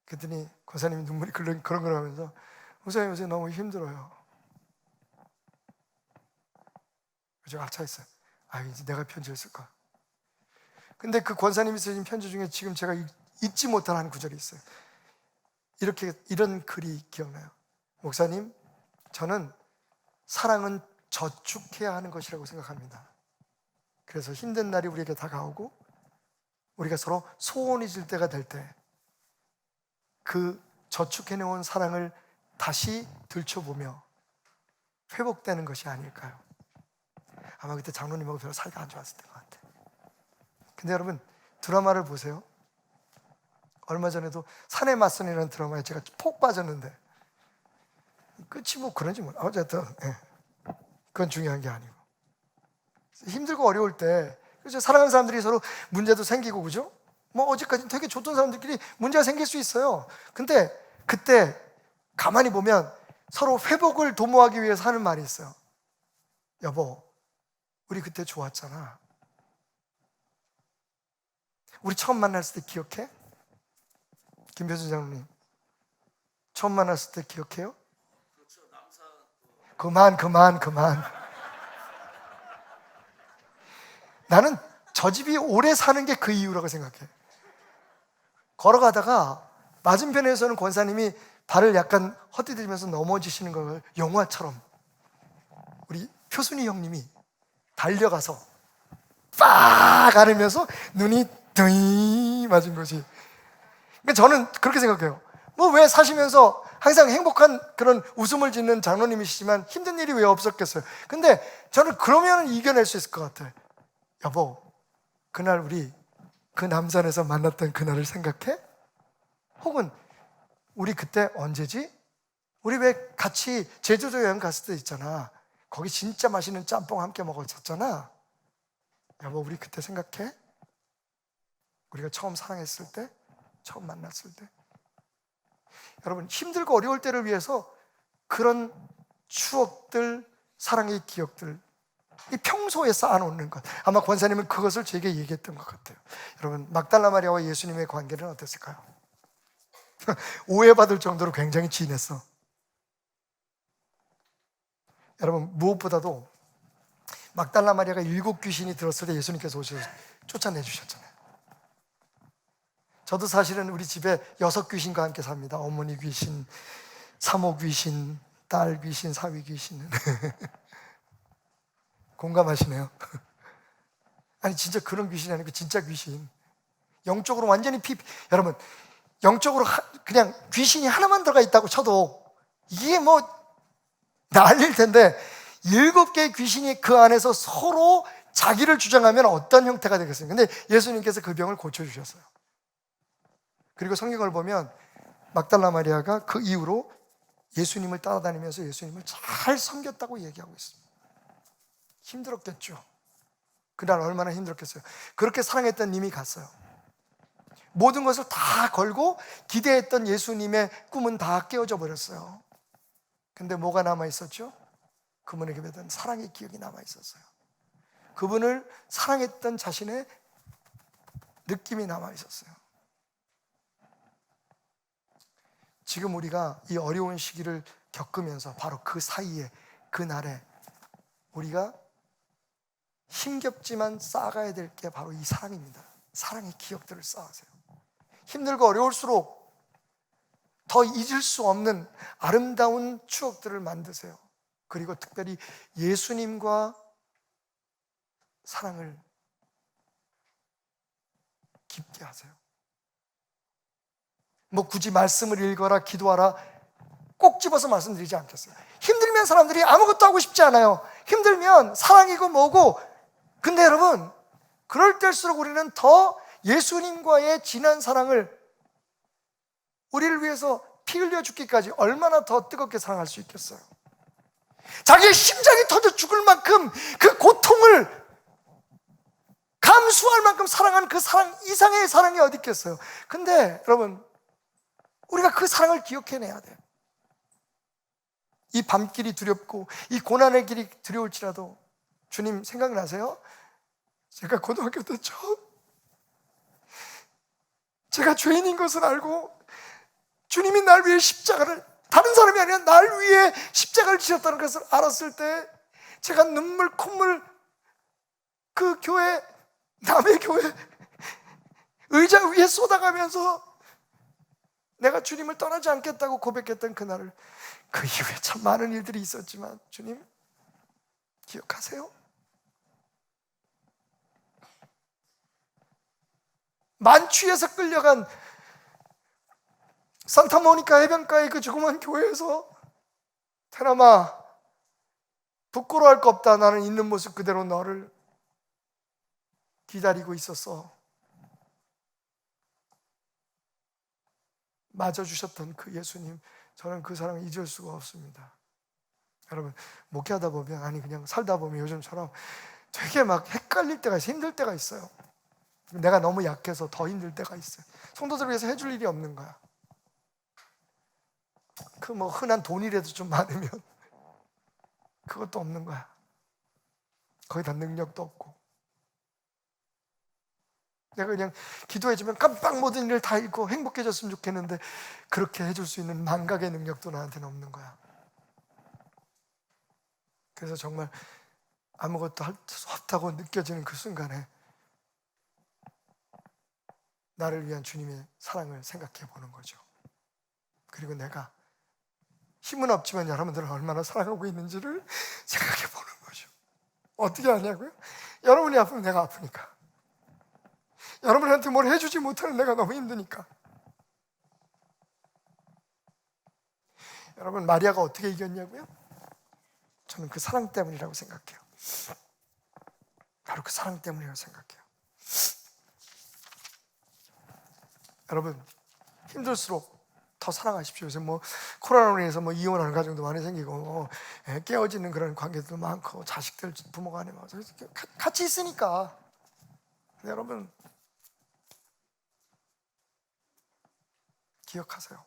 그랬더니 권사님이 눈물이 그런 걸 하면서, 권사님 요새 너무 힘들어요. 제가 아차했어요. 이제 내가 편지를 쓸까? 근데 그 권사님이 쓰신 편지 중에 지금 제가 잊지 못할 한 구절이 있어요. 이런 글이 기억나요. 목사님, 저는 사랑은 저축해야 하는 것이라고 생각합니다. 그래서 힘든 날이 우리에게 다가오고 우리가 서로 소원이 질 때가 될 때 그 저축해놓은 사랑을 다시 들춰보며 회복되는 것이 아닐까요? 아마 그때 장로님하고 별로 사이가 안 좋았을 것 같아요. 근데 여러분, 드라마를 보세요. 얼마 전에도 산의 맞선이라는 드라마에 제가 폭 빠졌는데 끝이 그런지 몰라. 어쨌든 그건 중요한 게 아니고, 힘들고 어려울 때 그렇죠? 사랑하는 사람들이 서로 문제도 생기고, 그죠? 어제까지는 되게 좋던 사람들끼리 문제가 생길 수 있어요. 근데 그때 가만히 보면 서로 회복을 도모하기 위해서 하는 말이 있어요. 여보, 우리 그때 좋았잖아. 우리 처음 만났을 때 기억해? 김표준 장로님, 처음 만났을 때 기억해요? 그만. 나는 저 집이 오래 사는 게 그 이유라고 생각해. 걸어가다가 맞은편에서는 권사님이 발을 약간 헛디디면서 넘어지시는 걸 영화처럼 우리 표순이 형님이 달려가서 빡 안으면서 눈이 둥이 맞은 거지. 그러니까 저는 그렇게 생각해요. 왜 사시면서 항상 행복한 그런 웃음을 짓는 장로님이시지만 힘든 일이 왜 없었겠어요? 근데 저는 그러면 이겨낼 수 있을 것 같아요. 여보, 그날 우리 그 남산에서 만났던 그날을 생각해? 혹은 우리 그때 언제지? 우리 왜 같이 제주도 여행 갔을 때 있잖아. 거기 진짜 맛있는 짬뽕 함께 먹었었잖아. 여보, 우리 그때 생각해? 우리가 처음 사랑했을 때, 처음 만났을 때. 여러분, 힘들고 어려울 때를 위해서 그런 추억들, 사랑의 기억들, 이 평소에 쌓아놓는 것. 아마 권사님은 그것을 제게 얘기했던 것 같아요. 여러분, 막달라 마리아와 예수님의 관계는 어땠을까요? 오해받을 정도로 굉장히 진했어. 여러분, 무엇보다도 막달라 마리아가 7 귀신이 들었을 때 예수님께서 오셔서 쫓아내주셨잖아요. 저도 사실은 우리 집에 6 귀신과 함께 삽니다. 어머니 귀신, 사모 귀신, 딸 귀신, 사위 귀신. 공감하시네요. 아니 진짜 그런 귀신이 아니고 진짜 귀신. 영적으로 완전히 여러분, 영적으로 그냥 귀신이 하나만 들어가 있다고 쳐도 이게 뭐 난리일 텐데 7개의 귀신이 그 안에서 서로 자기를 주장하면 어떤 형태가 되겠습니까? 근데 예수님께서 그 병을 고쳐주셨어요. 그리고 성경을 보면 막달라 마리아가 그 이후로 예수님을 따라다니면서 예수님을 잘 섬겼다고 얘기하고 있습니다. 힘들었겠죠. 그날 얼마나 힘들었겠어요. 그렇게 사랑했던 님이 갔어요. 모든 것을 다 걸고 기대했던 예수님의 꿈은 다 깨어져 버렸어요. 근데 뭐가 남아있었죠? 그분에게 받은 사랑의 기억이 남아있었어요. 그분을 사랑했던 자신의 느낌이 남아있었어요. 지금 우리가 이 어려운 시기를 겪으면서 바로 그 사이에, 그날에 우리가 힘겹지만 쌓아가야 될 게 바로 이 사랑입니다. 사랑의 기억들을 쌓으세요. 힘들고 어려울수록 더 잊을 수 없는 아름다운 추억들을 만드세요. 그리고 특별히 예수님과 사랑을 깊게 하세요. 뭐 굳이 말씀을 읽어라, 기도하라 꼭 집어서 말씀드리지 않겠어요. 힘들면 사람들이 아무것도 하고 싶지 않아요. 힘들면 사랑이고 뭐고. 근데 여러분, 그럴 때일수록 우리는 더 예수님과의 진한 사랑을, 우리를 위해서 피 흘려 죽기까지 얼마나 더 뜨겁게 사랑할 수 있겠어요. 자기의 심장이 터져 죽을 만큼 그 고통을 감수할 만큼 사랑하는 그 사랑 이상의 사랑이 어디 있겠어요. 근데 여러분, 우리가 그 사랑을 기억해내야 돼요. 이 밤길이 두렵고 이 고난의 길이 두려울지라도 주님 생각나세요? 제가 고등학교 때 처음 제가 죄인인 것을 알고 주님이 날 위해 십자가를, 다른 사람이 아니라 날 위해 십자가를 지셨다는 것을 알았을 때 제가 눈물 콧물, 그 교회, 남의 교회 의자 위에 쏟아가면서 내가 주님을 떠나지 않겠다고 고백했던 그날을, 그 이후에 참 많은 일들이 있었지만 주님 기억하세요? 만취해서 끌려간 산타모니카 해변가의 그 조그만 교회에서 테라마 부끄러워할 거 없다, 나는 있는 모습 그대로 너를 기다리고 있었어. 맞아주셨던 그 예수님, 저는 그 사랑을 잊을 수가 없습니다. 여러분, 목회하다 보면, 아니 그냥 살다 보면 요즘처럼 되게 막 헷갈릴 때가 있어요. 힘들 때가 있어요. 내가 너무 약해서 더 힘들 때가 있어요. 성도들을 위해서 해줄 일이 없는 거야. 그 뭐 흔한 돈이라도 좀 많으면 그것도 없는 거야. 거기다 능력도 없고. 내가 그냥 기도해주면 깜빡 모든 일을 다 잃고 행복해졌으면 좋겠는데 그렇게 해줄 수 있는 망각의 능력도 나한테는 없는 거야. 그래서 정말 아무것도 할 수 없다고 느껴지는 그 순간에 나를 위한 주님의 사랑을 생각해 보는 거죠. 그리고 내가 힘은 없지만 여러분들을 얼마나 사랑하고 있는지를 생각해 보는 거죠. 어떻게 하냐고요? 여러분이 아프면 내가 아프니까. 여러분한테 뭘 해주지 못하는 내가 너무 힘드니까. 여러분, 마리아가 어떻게 이겼냐고요? 저는 그 사랑 때문이라고 생각해요. 바로 그 사랑 때문이라고 생각해요. 여러분, 힘들수록 더 사랑하십시오. 요새 뭐 코로나로 인해서 뭐 이혼하는 가정도 많이 생기고 깨어지는 그런 관계도 많고 자식들 부모 간에 막 같이 있으니까. 여러분 기억하세요.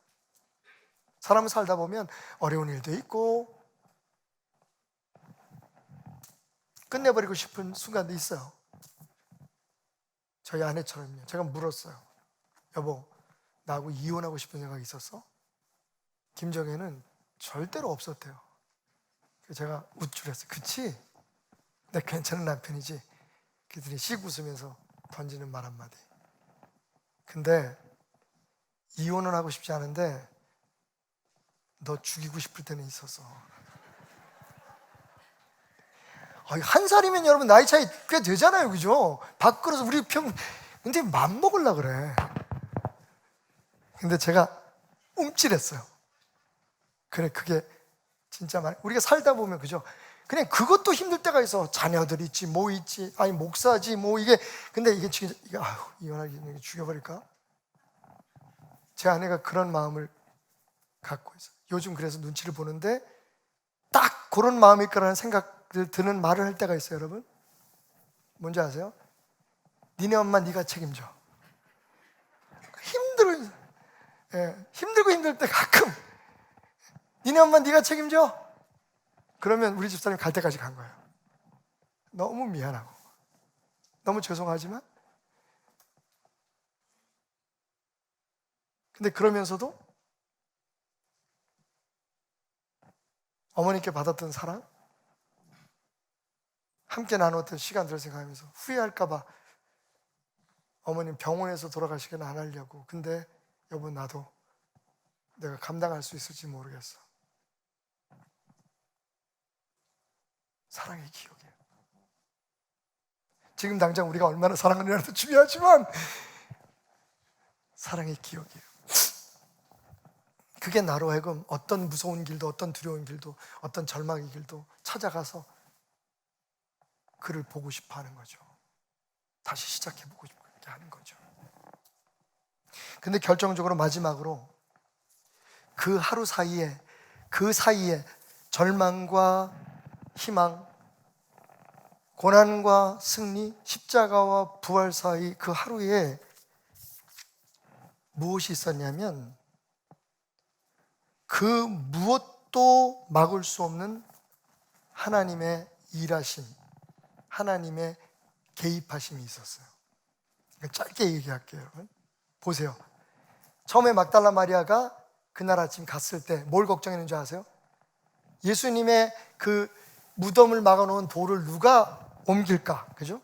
사람을 살다 보면 어려운 일도 있고 끝내버리고 싶은 순간도 있어요. 저희 아내처럼요. 제가 물었어요. 여보, 나하고 이혼하고 싶은 생각이 있었어? 김정혜는 절대로 없었대요. 그래서 제가 우쭐했어요. 그치? 내 괜찮은 남편이지? 그들이 씩 웃으면서 던지는 말 한마디. 근데 이혼은 하고 싶지 않은데 너 죽이고 싶을 때는 있었어. 한 살이면 여러분 나이 차이 꽤 되잖아요, 그죠? 밖으로서 우리 근데 맘먹으려 그래. 근데 제가 움찔했어요. 그래, 그게 진짜 우리가 살다 보면, 그죠? 그냥 그것도 힘들 때가 있어. 자녀들 있지, 뭐 있지, 아니 목사지, 뭐 이게. 근데 이게 지금 이혼하기 죽여버릴까? 제 아내가 그런 마음을 갖고 있어요. 요즘 그래서 눈치를 보는데 딱 그런 마음일 거라는 생각들 드는 말을 할 때가 있어요, 여러분. 뭔지 아세요? 니네 엄마 네가 책임져. 힘들고 힘들 때 가끔 니네 엄마 네가 책임져. 그러면 우리 집사람이 갈 때까지 간 거예요. 너무 미안하고 너무 죄송하지만, 근데 그러면서도 어머니께 받았던 사랑, 함께 나누었던 시간들을 생각하면서 후회할까봐 어머님 병원에서 돌아가시기는 안 하려고. 근데 여보, 나도 내가 감당할 수 있을지 모르겠어. 사랑의 기억이에요. 지금 당장 우리가 얼마나 사랑하느냐도 중요하지만 사랑의 기억이에요. 그게 나로 하여금 어떤 무서운 길도, 어떤 두려운 길도, 어떤 절망의 길도 찾아가서 그를 보고 싶어 하는 거죠. 다시 시작해보고 싶게 하는 거죠. 근데 결정적으로 마지막으로 그 하루 사이에, 그 사이에 절망과 희망, 고난과 승리, 십자가와 부활 사이 그 하루에 무엇이 있었냐면 그 무엇도 막을 수 없는 하나님의 일하심, 하나님의 개입하심이 있었어요. 짧게 얘기할게요, 여러분. 보세요. 처음에 막달라 마리아가 그날 아침 갔을 때 뭘 걱정했는지 아세요? 예수님의 그 무덤을 막아놓은 돌을 누가 옮길까? 그죠?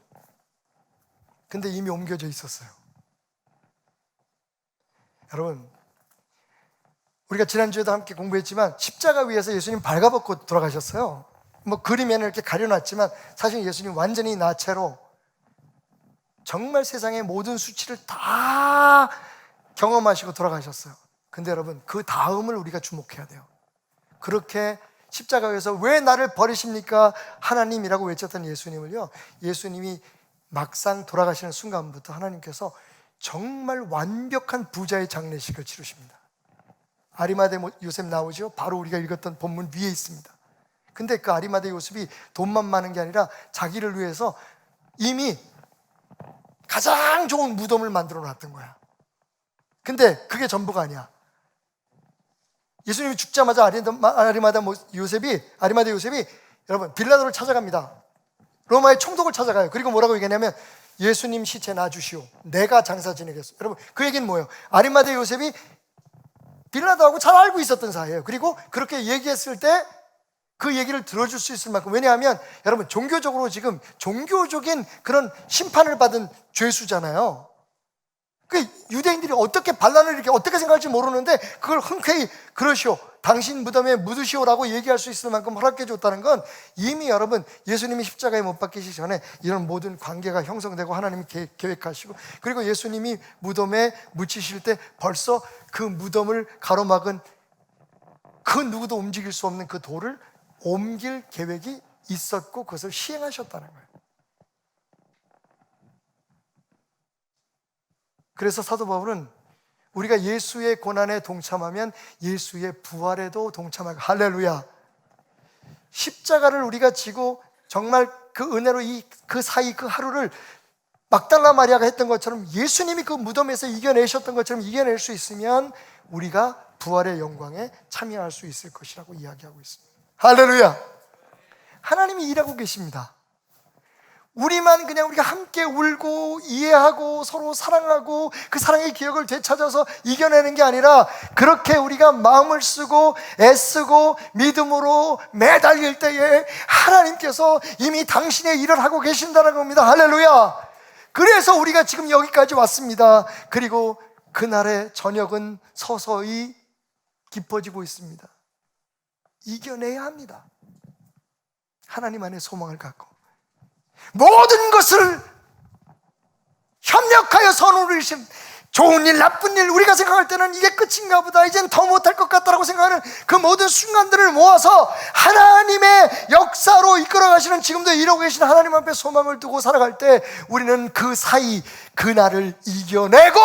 근데 이미 옮겨져 있었어요. 여러분, 우리가 지난주에도 함께 공부했지만 십자가 위에서 예수님 발가벗고 돌아가셨어요. 뭐 그림에는 이렇게 가려놨지만 사실 예수님 완전히 나체로 정말 세상의 모든 수치를 다 경험하시고 돌아가셨어요. 근데 여러분, 그 다음을 우리가 주목해야 돼요. 그렇게 십자가 위에서 왜 나를 버리십니까? 하나님이라고 외쳤던 예수님을요, 예수님이 막상 돌아가시는 순간부터 하나님께서 정말 완벽한 부자의 장례식을 치르십니다. 아리마대 요셉 나오죠? 바로 우리가 읽었던 본문 위에 있습니다. 근데 그 아리마대 요셉이 돈만 많은 게 아니라 자기를 위해서 이미 가장 좋은 무덤을 만들어 놨던 거야. 근데 그게 전부가 아니야. 예수님이 죽자마자 아리마대 요셉이 여러분 빌라도를 찾아갑니다. 로마의 총독을 찾아가요. 그리고 뭐라고 얘기하냐면 예수님 시체 놔주시오. 내가 장사 지내겠어. 여러분 그 얘기는 뭐예요? 아리마대 요셉이 빌라도하고 잘 알고 있었던 사이예요. 그리고 그렇게 얘기했을 때 그 얘기를 들어줄 수 있을 만큼, 왜냐하면 여러분 종교적으로 지금 종교적인 그런 심판을 받은 죄수잖아요. 그 유대인들이 어떻게 반란을 이렇게 어떻게 생각할지 모르는데 그걸 흔쾌히 그러시오, 당신 무덤에 묻으시오라고 얘기할 수 있을 만큼 허락해 줬다는 건 이미 여러분 예수님이 십자가에 못 박히시기 전에 이런 모든 관계가 형성되고 하나님이 계획하시고, 그리고 예수님이 무덤에 묻히실 때 벌써 그 무덤을 가로막은 그 누구도 움직일 수 없는 그 돌을 옮길 계획이 있었고 그것을 시행하셨다는 거예요. 그래서 사도 바울은 우리가 예수의 고난에 동참하면 예수의 부활에도 동참하고, 할렐루야. 십자가를 우리가 지고 정말 그 은혜로 그 사이 그 하루를 막달라 마리아가 했던 것처럼 예수님이 그 무덤에서 이겨내셨던 것처럼 이겨낼 수 있으면 우리가 부활의 영광에 참여할 수 있을 것이라고 이야기하고 있습니다. 할렐루야. 하나님이 일하고 계십니다. 우리만 그냥 우리가 함께 울고 이해하고 서로 사랑하고 그 사랑의 기억을 되찾아서 이겨내는 게 아니라, 그렇게 우리가 마음을 쓰고 애쓰고 믿음으로 매달릴 때에 하나님께서 이미 당신의 일을 하고 계신다는 겁니다. 할렐루야. 그래서 우리가 지금 여기까지 왔습니다. 그리고 그날의 저녁은 서서히 깊어지고 있습니다. 이겨내야 합니다. 하나님 안에 소망을 갖고 모든 것을 협력하여 선을 이루심. 좋은 일, 나쁜 일, 우리가 생각할 때는 이게 끝인가 보다, 이젠 더 못할 것 같다라고 생각하는 그 모든 순간들을 모아서 하나님의 역사로 이끌어 가시는, 지금도 이러고 계신 하나님 앞에 소망을 두고 살아갈 때 우리는 그 사이 그날을 이겨내고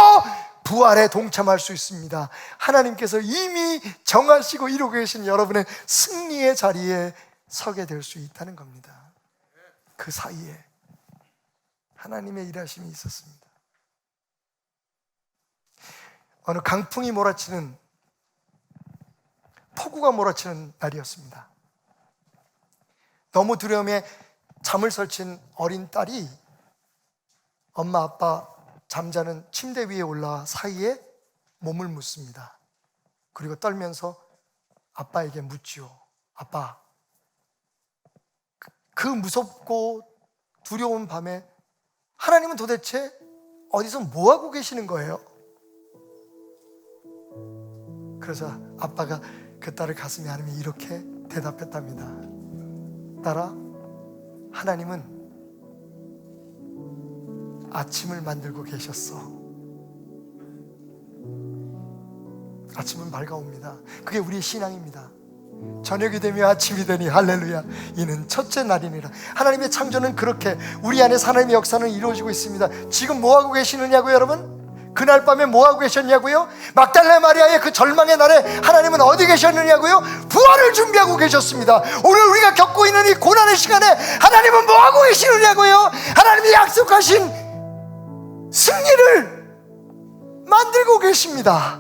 부활에 동참할 수 있습니다. 하나님께서 이미 정하시고 이루고 계신 여러분의 승리의 자리에 서게 될 수 있다는 겁니다. 그 사이에 하나님의 일하심이 있었습니다. 어느 강풍이 몰아치는, 폭우가 몰아치는 날이었습니다. 너무 두려움에 잠을 설친 어린 딸이 엄마 아빠 잠자는 침대 위에 올라 사이에 몸을 묻습니다. 그리고 떨면서 아빠에게 묻지요. 아빠, 그 무섭고 두려운 밤에 하나님은 도대체 어디서 뭐 하고 계시는 거예요? 그래서 아빠가 그 딸을 가슴에 안으며 이렇게 대답했답니다. 딸아, 하나님은 아침을 만들고 계셨어. 아침은 밝아옵니다. 그게 우리의 신앙입니다. 저녁이 되며 아침이 되니 할렐루야, 이는 첫째 날이니라. 하나님의 창조는 그렇게 우리 안에서 하나님의 역사는 이루어지고 있습니다. 지금 뭐 하고 계시느냐고요, 여러분? 그날 밤에 뭐 하고 계셨냐고요? 막달라 마리아의 그 절망의 날에 하나님은 어디 계셨느냐고요? 부활을 준비하고 계셨습니다. 오늘 우리가 겪고 있는 이 고난의 시간에 하나님은 뭐 하고 계시느냐고요? 하나님이 약속하신 승리를 만들고 계십니다.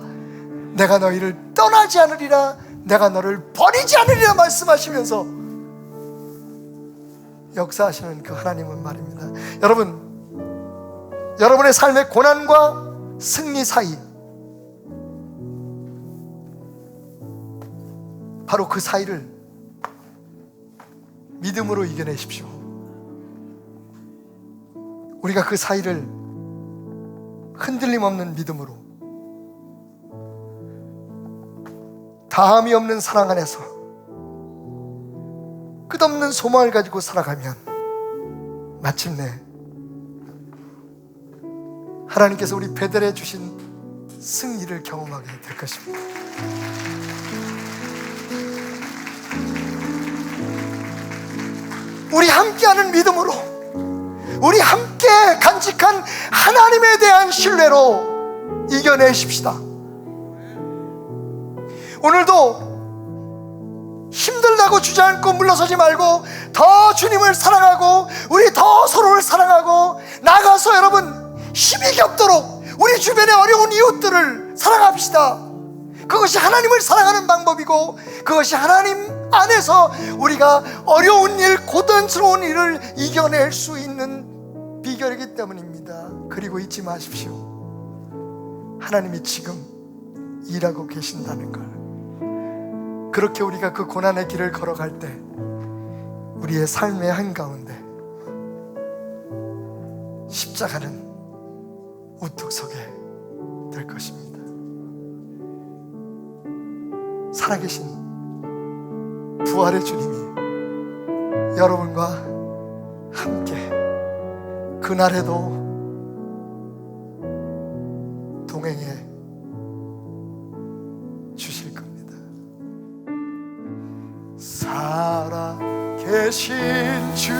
내가 너희를 떠나지 않으리라, 내가 너를 버리지 않으리라 말씀하시면서 역사하시는 그 하나님은 말입니다. 여러분, 여러분의 삶의 고난과 승리 사이, 바로 그 사이를 믿음으로 이겨내십시오. 우리가 그 사이를 흔들림 없는 믿음으로, 다함이 없는 사랑 안에서 끝없는 소망을 가지고 살아가면 마침내 하나님께서 우리 베델에 주신 승리를 경험하게 될 것입니다. 우리 함께하는 믿음으로, 우리 함께 간직한 하나님에 대한 신뢰로 이겨내십시다. 오늘도 힘들다고 주저앉고 물러서지 말고 더 주님을 사랑하고 우리 더 서로를 사랑하고 나가서 여러분 힘이 겹도록 우리 주변의 어려운 이웃들을 사랑합시다. 그것이 하나님을 사랑하는 방법이고, 그것이 하나님 안에서 우리가 어려운 일, 고단스러운 일을 이겨낼 수 있는 비결이기 때문입니다. 그리고 잊지 마십시오. 하나님이 지금 일하고 계신다는 걸. 그렇게 우리가 그 고난의 길을 걸어갈 때 우리의 삶의 한가운데 십자가는 우뚝 서게 될 것입니다. 살아계신 부활의 주님이 여러분과 함께 그날에도 동행해 주실 겁니다. 살아계신 주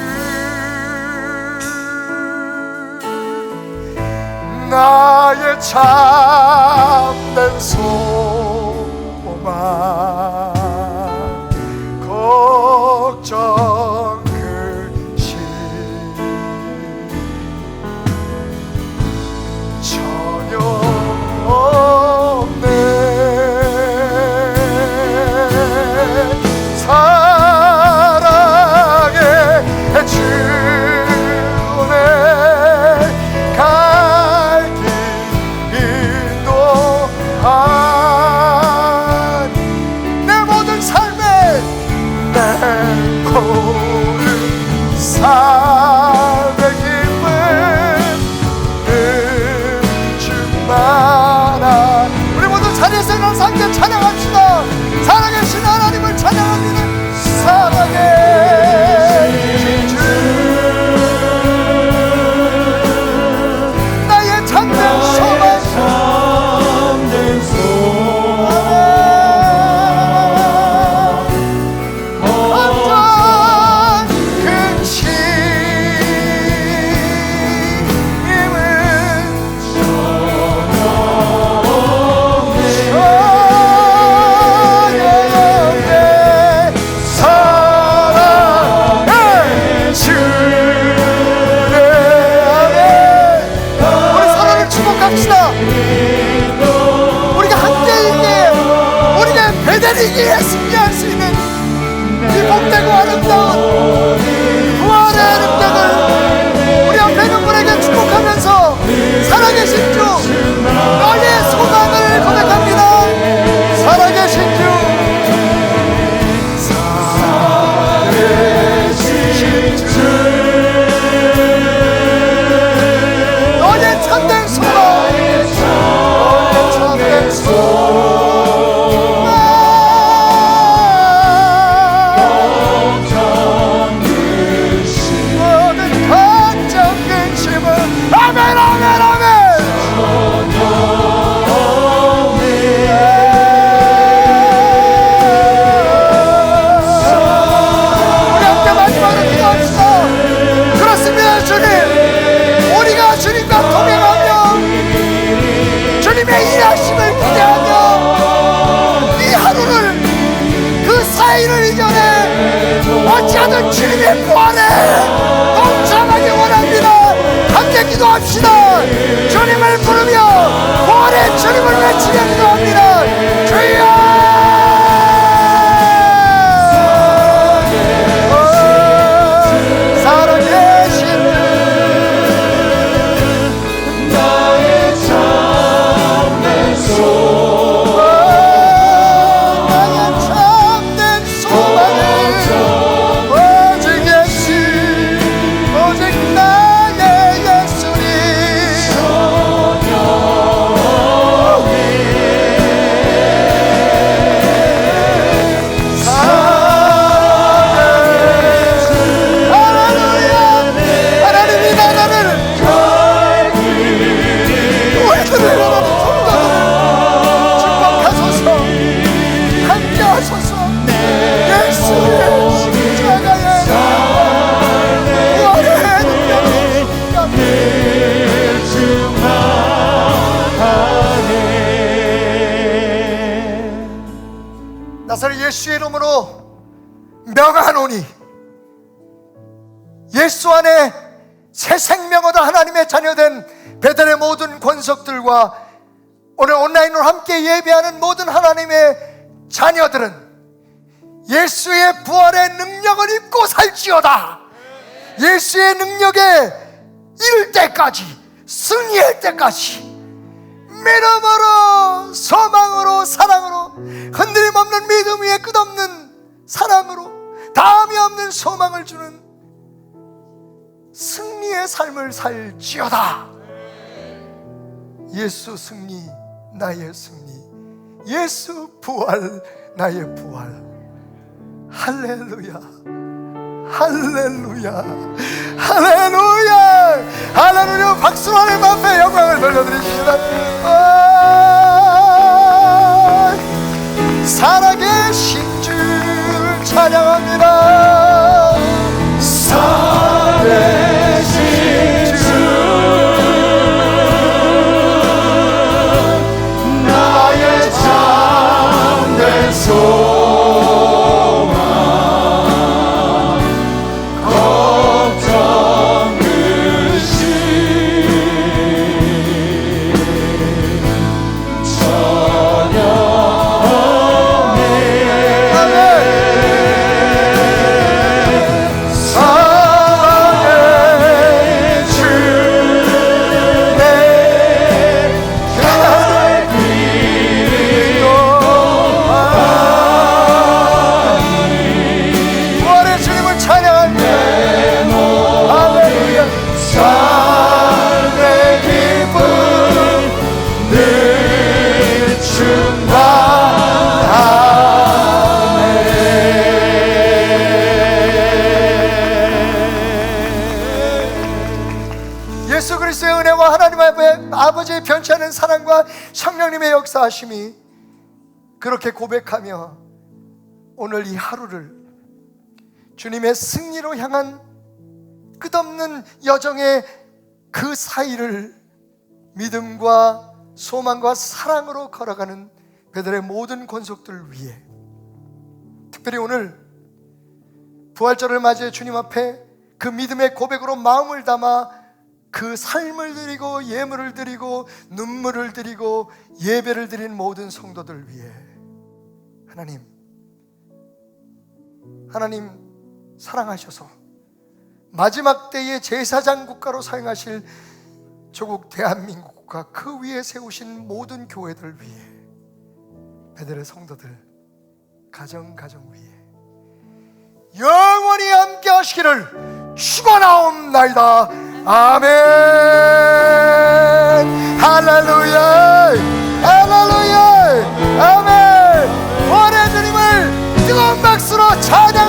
나의 참된 소망 걱정 근심 전혀 없네. 사랑의 주네 갈 길 인도한 내 모든 삶에 내 모든 삶의 기쁨 늘 충만한 우리 모두 자리에서 일어나서 함께 찬양합시다. 살아계신 하나님을 찬양합니다. 살아계신 주 나의 참된 소망 어떤 근심임은 사랑의 주내 안에 우리 서로를 축복합시다. 우리가 함께 있기에 우리가 베델이기에 승리할 수 있는 이 복되고 아름다운 부활의 능력을 우리 앞에 있는 분에게 축복하면서 살아계신 주 너희의 소망을 고백합니다. 살아계신 주 살아계신 주 너희의 참된 소망 너희의 참된 소망 모든 걱정 근심은 아멘 아멘 아멘 우리 함께 마지막으로 기도합시다. 그렇습니다. 주님 우리가 주님과 동행하며 주님의 일하심을 기대하며 이 하루를 그 사이를 이전에 어찌하든 주님의 부활에 동참하기 원합니다. 함께 기도합시다. 주님을 부르며 부활의 주님을 외치며 기도합니다. 주여 살아계신 나의 참된 소망 나의 참된 소망은 오직 예수 오직 나의 예수님 할렐루야. 하나님이 나라를 너희들을 원하는 성도들을 축복하소서. 함께하소서. 예수의 십자가의 부활의 능력을 나사렛 예수의 이름으로 명하노니 예수 안에 새 생명 얻어 하나님의 자녀된 베델의 모든 권속들과 오늘 온라인으로 함께 예배하는 모든 하나님의 자녀들은 예수의 부활의 능력을 입고 살지어다. 예수의 능력에 이를 때까지 승리할 때까지 믿음으로 소망으로 사랑으로 흔들림 없는 믿음 위에 끝없는 사랑으로 다함이 없는 소망을 주는 승리의 삶을 살지어다. 예수 승리 나의 승리 예수 부활 나의 부활. 할렐루야 할렐루야 할렐루야 할렐루야. 박수로 하나님 앞에 영광을 돌려드립니다. 살아계신 주 찬양합니다. 살아계신 주 하나님의 변치 않는 사랑과 성령님의 역사하심이 그렇게 고백하며 오늘 이 하루를 주님의 승리로 향한 끝없는 여정의 그 사이를 믿음과 소망과 사랑으로 걸어가는 그들의 모든 권속들을 위해, 특별히 오늘 부활절을 맞이해 주님 앞에 그 믿음의 고백으로 마음을 담아 그 삶을 드리고 예물을 드리고 눈물을 드리고 예배를 드린 모든 성도들 위해 하나님 사랑하셔서 마지막 때의 제사장 국가로 사용하실 조국 대한민국 국가, 그 위에 세우신 모든 교회들 위해, 베델의 성도들 가정 위에 영원히 함께 하시기를 축원하옵나이다. 아멘. 할렐루야, 할렐루야, 아멘. 원해 주님을 뜨거운 박수로 찬양